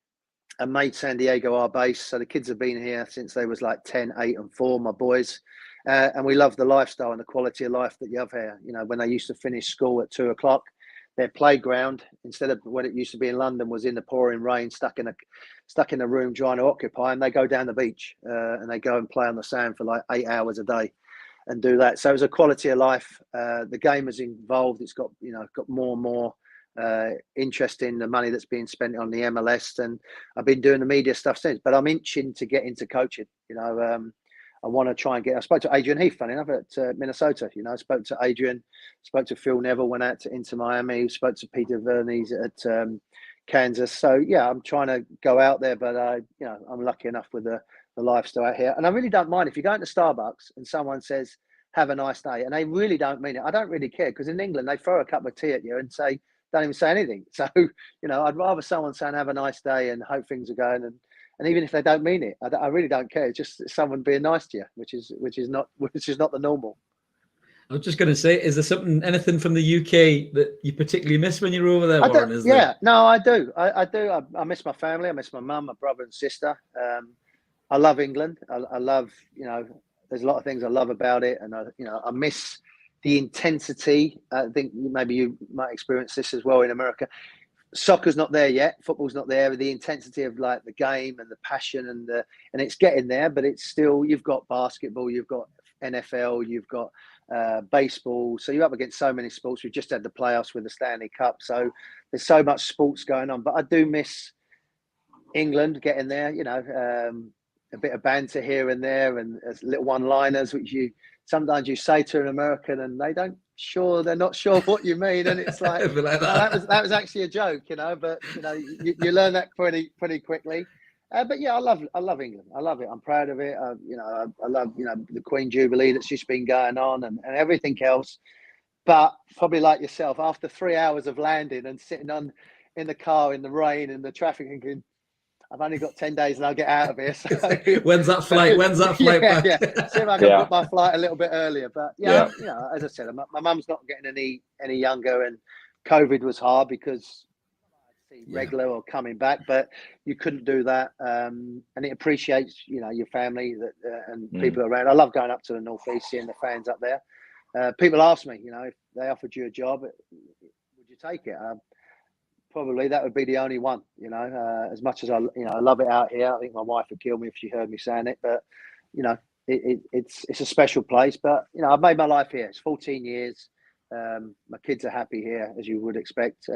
made San Diego our base. So the kids have been here since they was like 10, 8, and 4, my boys. And we love the lifestyle and the quality of life that you have here. When they used to finish school at 2 o'clock, their playground, instead of what it used to be in London, was in the pouring rain, stuck in a room trying to occupy, and they go down the beach and they go and play on the sand for like 8 hours a day and do that. So it's a quality of life. The game is involved. It's got got more and more interest in the money that's being spent on the MLS, and I've been doing the media stuff since. But I'm itching to get into coaching. I want to try and I spoke to Adrian Heath, funny enough, at Minnesota. I spoke to Adrian, spoke to Phil Neville, went out to Inter Miami, spoke to Peter Vernies at Kansas. So, yeah, I'm trying to go out there, but, I'm lucky enough with the lifestyle out here. And I really don't mind if you go into Starbucks and someone says, have a nice day, and they really don't mean it. I don't really care, because in England, they throw a cup of tea at you and don't even say anything. So, I'd rather someone saying, have a nice day and hope things are going. And even if they don't mean it, I really don't care. It's just someone being nice to you, which is not the normal. I was just going to say, is there anything from the UK that you particularly miss when you're over there, Warren? No, I do. I do. I miss my family. I miss my mum, my brother and sister. I love England. I love, there's a lot of things I love about it. And, I miss the intensity. I think maybe you might experience this as well in America. Soccer's not there yet. Football's not there. The intensity of like the game and the passion and it's getting there, but it's still, you've got basketball, you've got NFL, you've got baseball. So you're up against so many sports. We've just had the playoffs with the Stanley Cup. So there's so much sports going on, but I do miss England getting there, a bit of banter here and there and little one-liners, which sometimes you say to an American and they're not sure what you mean, and it's like, that was actually a joke, but you learn that pretty quickly. But yeah, I love England. I love it. I'm proud of it. I love the Queen Jubilee that's just been going on and everything else. But probably like yourself, after 3 hours of landing and sitting in the car in the rain and the traffic, thinking, I've only got 10 days and I'll get out of here. So, when's that flight back? Yeah. See if I can book my flight a little bit earlier. But as I said, my mum's not getting any younger, and COVID was hard because regular or coming back, but you couldn't do that. And it appreciates, your family and people around. I love going up to the North East, seeing the fans up there. People ask me, if they offered you a job, would you take it? Probably that would be the only one, as much as I love it out here. I think my wife would kill me if she heard me saying it, but, it's a special place. But, I've made my life here. It's 14 years. My kids are happy here, as you would expect.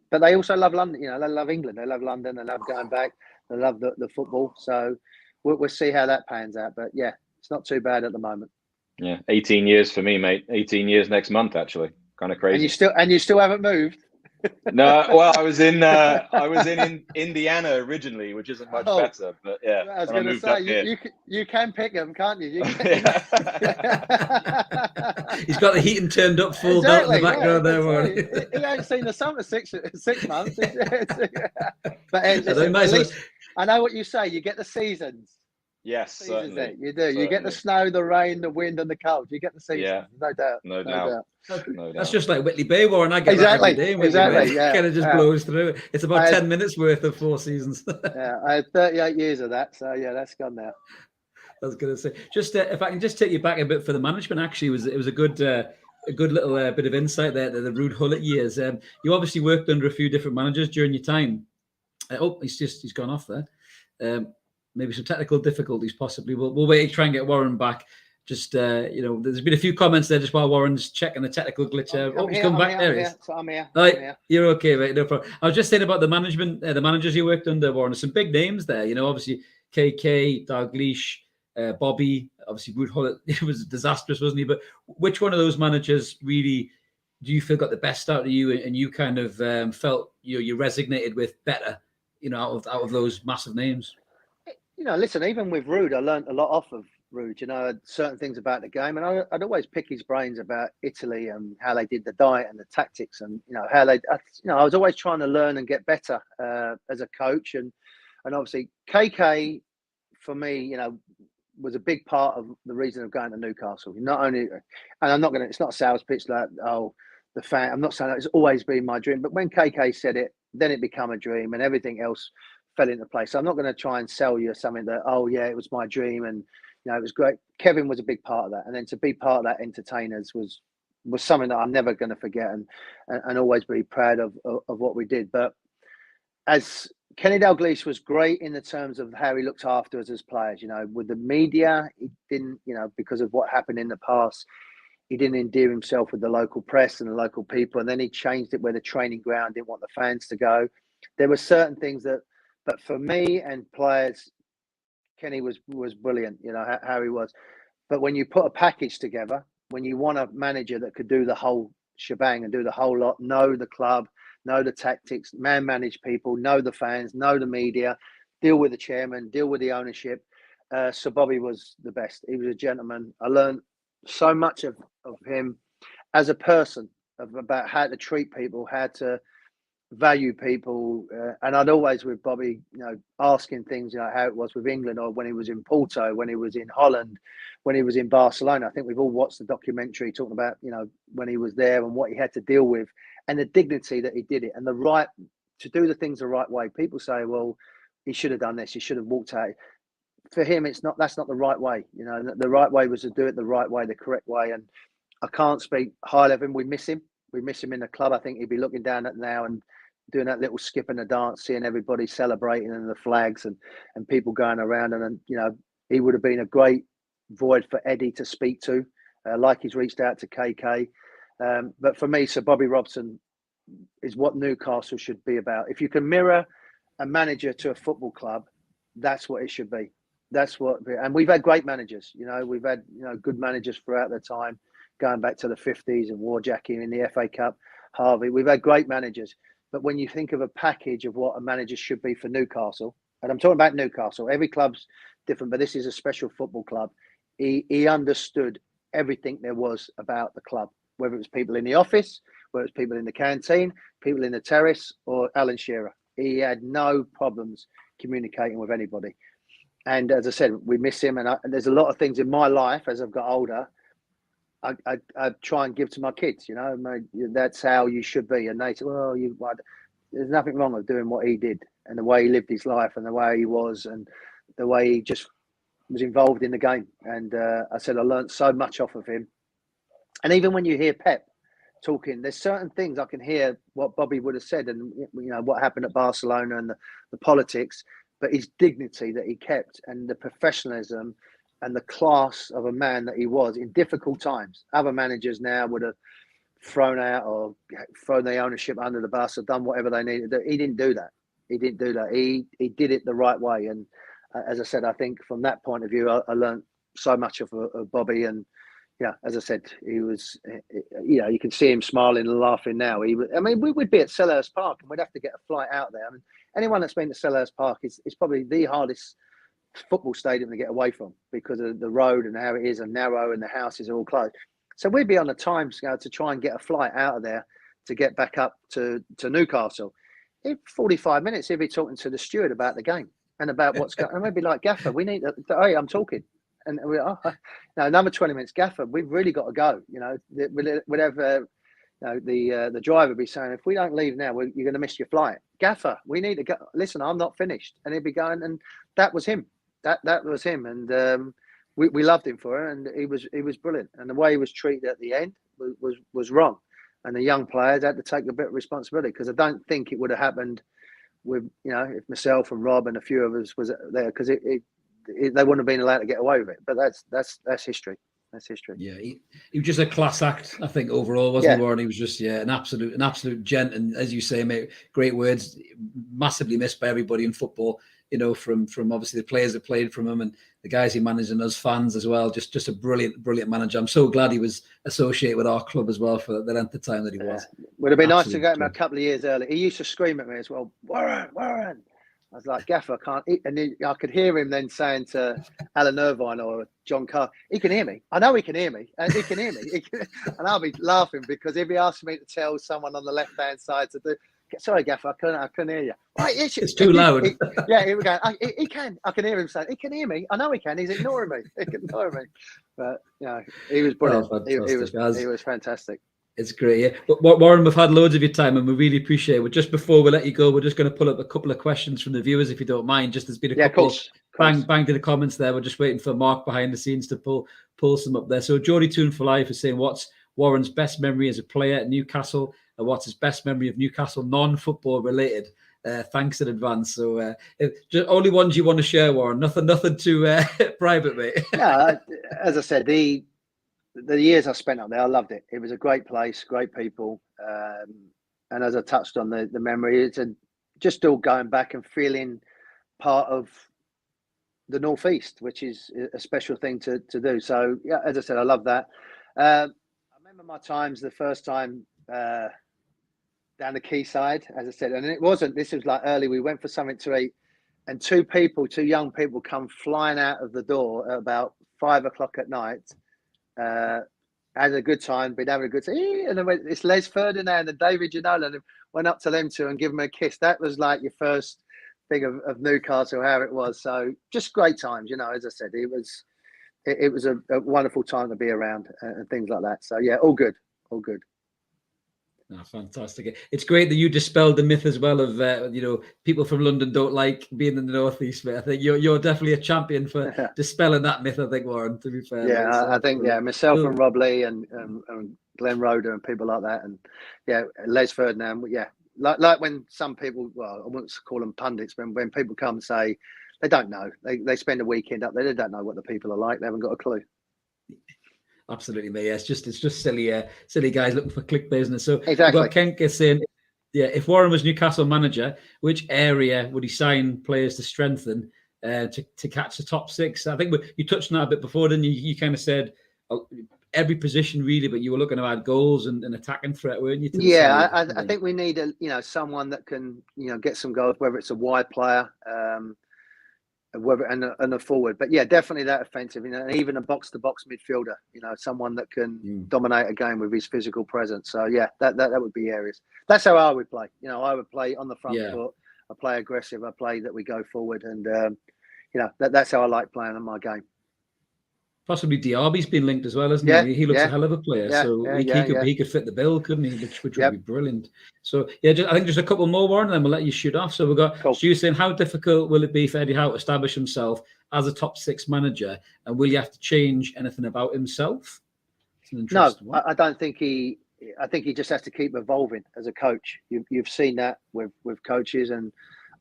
But they also love London. They love England. They love London. They love going back. They love the football. So we'll see how that pans out. But yeah, it's not too bad at the moment. Yeah, 18 years for me, mate. 18 years next month, actually. Kind of crazy. And you still haven't moved. No, well, I was in Indiana originally, which isn't much better, but yeah. I was going to say you can pick them, can't you? He's got the heating turned up full in the background there. He ain't seen the sun for 6 months. But at least I know what you say. You get the seasons. Yes, certainly. You do. Certainly. You get the snow, the rain, the wind, and the cold. You get the seasons. Yeah, no doubt. No doubt. That's just like Whitley Bay, Warren. I get that every day. Exactly. Yeah. Kind of just blows through. It's about 10 minutes worth of 4 seasons. Yeah, I had 38 years of that. So yeah, that's gone now. I was going to say, just if I can just take you back a bit for the management. Actually, it was a good little bit of insight there. The Ruud Gullit years. You obviously worked under a few different managers during your time. He's gone off there. Maybe some technical difficulties, possibly. We'll wait to try and get Warren back. Just there's been a few comments there just while Warren's checking the technical glitch. He's come back. There he is. So I'm here. You're okay, mate. No problem. I was just saying about the management, the managers you worked under, Warren. There's some big names there. Obviously KK, Dalglish, Bobby. Obviously Ruud Gullit. It was disastrous, wasn't he? But which one of those managers really do you feel got the best out of you, and you kind of felt you resonated with better? Out of those massive names. Listen, even with Ruud, I learned a lot off of Ruud, certain things about the game. And I'd always pick his brains about Italy and how they did the diet and the tactics and, how they, I was always trying to learn and get better as a coach. And obviously KK, for me, was a big part of the reason of going to Newcastle. Not only, and it's not a sales pitch like, the fan, I'm not saying that, it's always been my dream. But when KK said it, then it became a dream and everything else fell into place. So I'm not going to try and sell you something that, it was my dream and it was great. Kevin was a big part of that, and then to be part of that entertainers was something that I'm never going to forget and always be proud of what we did. But as Kenny Dalglish was great in the terms of how he looked after us as players. With the media, he didn't, because of what happened in the past, he didn't endear himself with the local press and the local people, and then he changed it where the training ground didn't want the fans to go. There were certain things that. But for me and players, Kenny was brilliant, how he was. But when you put a package together, when you want a manager that could do the whole shebang and do the whole lot, know the club, know the tactics, manage people, know the fans, know the media, deal with the chairman, deal with the ownership. So Bobby was the best. He was a gentleman. I learned so much of him as a person, about how to treat people, how to value people, and I'd always with Bobby, asking things, how it was with England, or when he was in Porto, when he was in Holland, when he was in Barcelona. I think we've all watched the documentary talking about, when he was there and what he had to deal with, and the dignity that he did it, and the right to do the things the right way. People say, well, he should have done this, he should have walked out. For him, that's not the right way. The right way was to do it the right way, the correct way. And I can't speak highly of him. We miss him in the club. I think he'd be looking down at now and doing that little skip and a dance, seeing everybody celebrating and the flags and people going around. And he would have been a great void for Eddie to speak to, like he's reached out to KK. But for me, Sir Bobby Robson is what Newcastle should be about. If you can mirror a manager to a football club, that's what it should be. And we've had great managers. We've had good managers throughout the time, going back to the 50s and Warjackie in the FA Cup, Harvey. We've had great managers. But when you think of a package of what a manager should be for Newcastle, and I'm talking about Newcastle, every club's different, but this is a special football club. He understood everything there was about the club, whether it was people in the office, whether it was people in the canteen, people in the terrace, or Alan Shearer. He had no problems communicating with anybody. And as I said, we miss him. And there's a lot of things in my life as I've got older, I try and give to my kids, that's how you should be. And they say, well, there's nothing wrong with doing what he did and the way he lived his life and the way he was and the way he just was involved in the game. And I said I learned so much off of him. And even when you hear Pep talking, there's certain things I can hear what Bobby would have said and what happened at Barcelona and the politics, but his dignity that he kept and the professionalism and the class of a man that he was in difficult times. Other managers now would have thrown out or thrown their ownership under the bus or done whatever they needed. He didn't do that. He didn't do that. He did it the right way. And as I said, I think from that point of view, I learned so much of Bobby. And as I said, he was, you can see him smiling and laughing now. We would be at Selhurst Park and we'd have to get a flight out there. I mean, anyone that's been to Selhurst Park is probably the hardest football stadium to get away from because of the road and how it is and narrow and the houses are all closed. So we'd be on a time scale to try and get a flight out of there to get back up to Newcastle. In 45 minutes, he'd be talking to the steward about the game and about what's going on. And we'd be like, Gaffer, we need hey, I'm talking. And we're, now another 20 minutes, Gaffer, we've really got to go. Whatever the driver would be saying, if we don't leave now, you're going to miss your flight. Gaffer, we need to go. Listen, I'm not finished. And he'd be going, and that was him. That was him. And we loved him for it. And he was brilliant. And the way he was treated at the end was wrong. And the young players had to take a bit of responsibility because I don't think it would have happened with, if myself and Rob and a few of us was there because they wouldn't have been allowed to get away with it. But that's history. That's history. Yeah, he was just a class act, I think, overall, wasn't he, Warren? He was just an absolute gent, and as you say, mate, great words. Massively missed by everybody in football. From obviously the players that played from him and the guys he managed and us fans as well. Just a brilliant manager. I'm so glad he was associated with our club as well for the length of time that he was. Would have been nice to get him a couple of years early. He used to scream at me as well, Warren. I was like, Gaffer, I can't eat. And I could hear him then saying to Alan Irvine or John Carr, he can hear me. I know he can hear me. And he can hear me. And I'll be laughing because if he asked me to tell someone on the left-hand side to do, sorry, Gaffer, I couldn't hear you. Right, it's too loud. He would go, he can. I can hear him saying, he can hear me. I know he can. He's ignoring me. He can ignore me. But, he was brilliant. He was fantastic. It's great. Yeah. But Warren, we've had loads of your time and we really appreciate it. Just before we let you go, we're just going to pull up a couple of questions from the viewers, if you don't mind. Just there's been a couple of bang to the comments there. We're just waiting for Mark behind the scenes to pull some up there. So Jody Toon for Life is saying, what's Warren's best memory as a player at Newcastle? And what's his best memory of Newcastle non-football related? Thanks in advance. So just only ones you want to share, Warren. Nothing too private, mate. Yeah, as I said, the years I spent up there, I loved it. It was a great place, great people. And as I touched on the memory, it's just all going back and feeling part of the Northeast, which is a special thing to do. So, yeah, as I said, I love that. I remember my times, the first time down the quayside, as I said, and this was like early, we went for something to eat and two young people come flying out of the door at about 5 o'clock at night. Had a good time, been having a good time. And then it's Les Ferdinand and David Ginola, and went up to them two and give them a kiss. That was like your first thing of Newcastle, how it was. So just great times, as I said, it was a wonderful time to be around and things like that. So yeah, all good. Oh, fantastic. It's great that you dispelled the myth as well of, people from London don't like being in the Northeast, mate. I think you're definitely a champion for dispelling that myth, I think, Warren, to be fair. Yeah, mate, I think, myself and Rob Lee and Glenn Roder and people like that. And, Les Ferdinand, like when some people, well, I won't call them pundits, but when people come and say they don't know, they spend a weekend up there, they don't know what the people are like, they haven't got a clue. Absolutely, mate. Yeah, it's just silly guys looking for click business. So exactly. We've got Kenka saying, if Warren was Newcastle manager, which area would he sign players to strengthen to catch the top six? I think you touched on that a bit before, didn't you? You kind of said every position really, but you were looking to add goals and attacking threat, weren't you? Yeah, I think we need someone that can get some goals, whether it's a wide player. And a forward, but definitely that offensive, and even a box-to-box midfielder, someone that can dominate a game with his physical presence. So that would be areas. That's how I would play. I would play on the front foot. I play aggressive. I play that we go forward, and that's how I like playing on my game. Possibly Diaby's been linked as well, hasn't Yeah, he? He looks yeah. a hell of a player, Yeah, so yeah, he could fit the bill, couldn't he? Which would Yep. be brilliant. So yeah, I think just a couple more, Warren, and then we'll let you shoot off. So we've got Cool. Stu saying, how difficult will it be for Eddie Howe to establish himself as a top 6 manager, and will you have to change anything about himself? It's an No, interesting one. I don't think he. I think he just has to keep evolving as a coach. You've seen that with coaches, and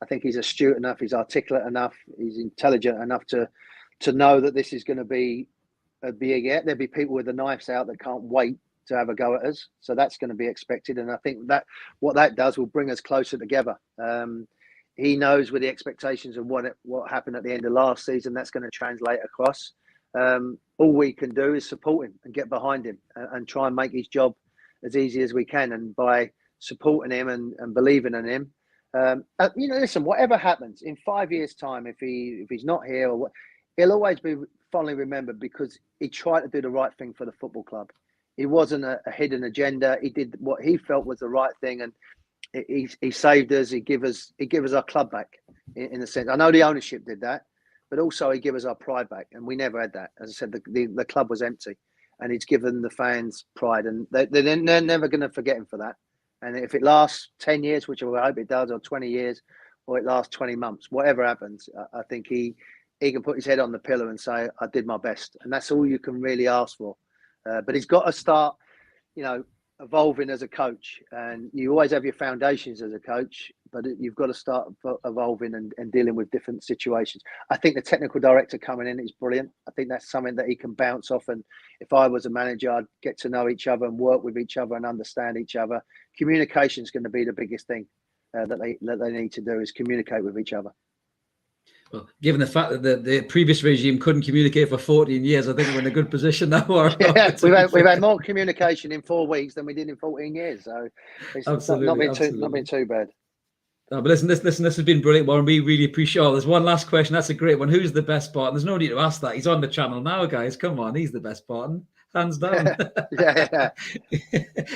I think he's astute enough, he's articulate enough, he's intelligent enough to know that this is going to be a big. There'll be people with the knives out that can't wait to have a go at us. So that's going to be expected, and I think that what that does will bring us closer together. He knows with the expectations of what happened at the end of last season, that's going to translate across. All we can do is support him and get behind him and try and make his job as easy as we can. And by supporting him and believing in him, listen, whatever happens in 5 years' time, if he's not here, or what, he'll always be fondly remembered because he tried to do the right thing for the football club. He wasn't a hidden agenda. He did what he felt was the right thing, and he saved us. He gave us our club back in a sense. I know the ownership did that, but also he gave us our pride back, and we never had that. As I said, the club was empty, and he's given the fans pride, and they're never going to forget him for that. And if it lasts 10 years, which I hope it does, or 20 years, or it lasts 20 months, whatever happens, I think he can put his head on the pillow and say, I did my best. And that's all you can really ask for. But he's got to start, evolving as a coach. And you always have your foundations as a coach, but you've got to start evolving and dealing with different situations. I think the technical director coming in is brilliant. I think that's something that he can bounce off. And if I was a manager, I'd get to know each other and work with each other and understand each other. Communication is going to be the biggest thing that they need to do, is communicate with each other. Well, given the fact that the previous regime couldn't communicate for 14 years, I think we're in a good position now. Yeah, we've had more communication in 4 weeks than we did in 14 years. So it's not been too bad. No, but listen, this has been brilliant, Warren. We really appreciate it. There's one last question. That's a great one. Who's the best Barton? There's no need to ask that. He's on the channel now, guys. Come on, he's the best Barton. Hands down. Yeah.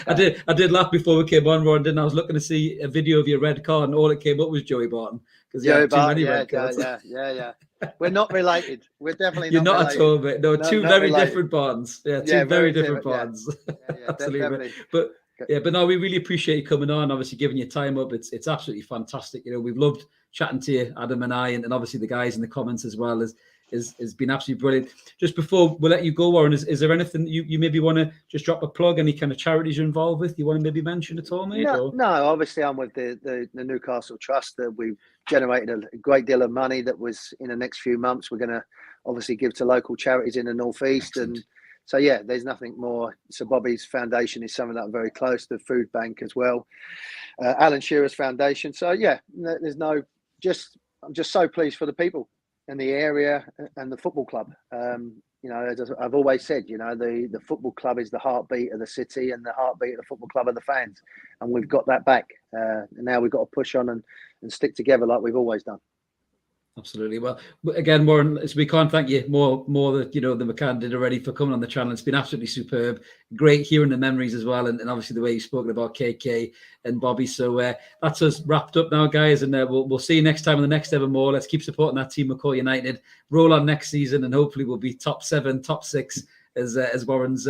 I did laugh before we came on, Warren, didn't I? I was looking to see a video of your red card, and all it came up was Joey Barton. Because you had too many red cards. Yeah. We're not related. We're definitely You're not related. At all, mate. No, two very related. Different Bartons. Yeah, two very different Bartons. Yeah, Absolutely. definitely. But no, we really appreciate you coming on, obviously giving your time up. It's absolutely fantastic. We've loved chatting to you, Adam and I, and obviously the guys in the comments as well. Has been absolutely brilliant. Just before we let you go, Warren, is there anything you maybe want to just drop a plug? Any kind of charities you're involved with? You want to maybe mention at all, mate? No, obviously I'm with the Newcastle Trust. That we've generated a great deal of money that was in the next few months we're going to obviously give to local charities in the northeast. And so there's nothing more. So Bobby's foundation is something that I'm very close to. Food bank as well. Alan Shearer's foundation. So I'm just so pleased for the people in the area and the football club. As I've always said, the football club is the heartbeat of the city, and the heartbeat of the football club are the fans, and we've got that back. And now we've got to push on and stick together like we've always done. Absolutely. Well, again, Warren, we can't thank you more than we did already for coming on the channel. It's been absolutely superb. Great hearing the memories as well, and obviously the way you've spoken about KK and Bobby. So that's us wrapped up now, guys, and we'll see you next time on the next Evermore. Let's keep supporting that team, McCall United. Roll on next season, and hopefully we'll be top 7, top 6, as Warren's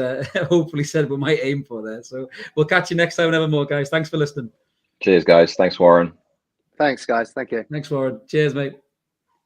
hopefully said we might aim for there. So we'll catch you next time on Evermore, guys. Thanks for listening. Cheers, guys. Thanks, Warren. Thanks, guys. Thank you. Thanks, Warren. Cheers, mate.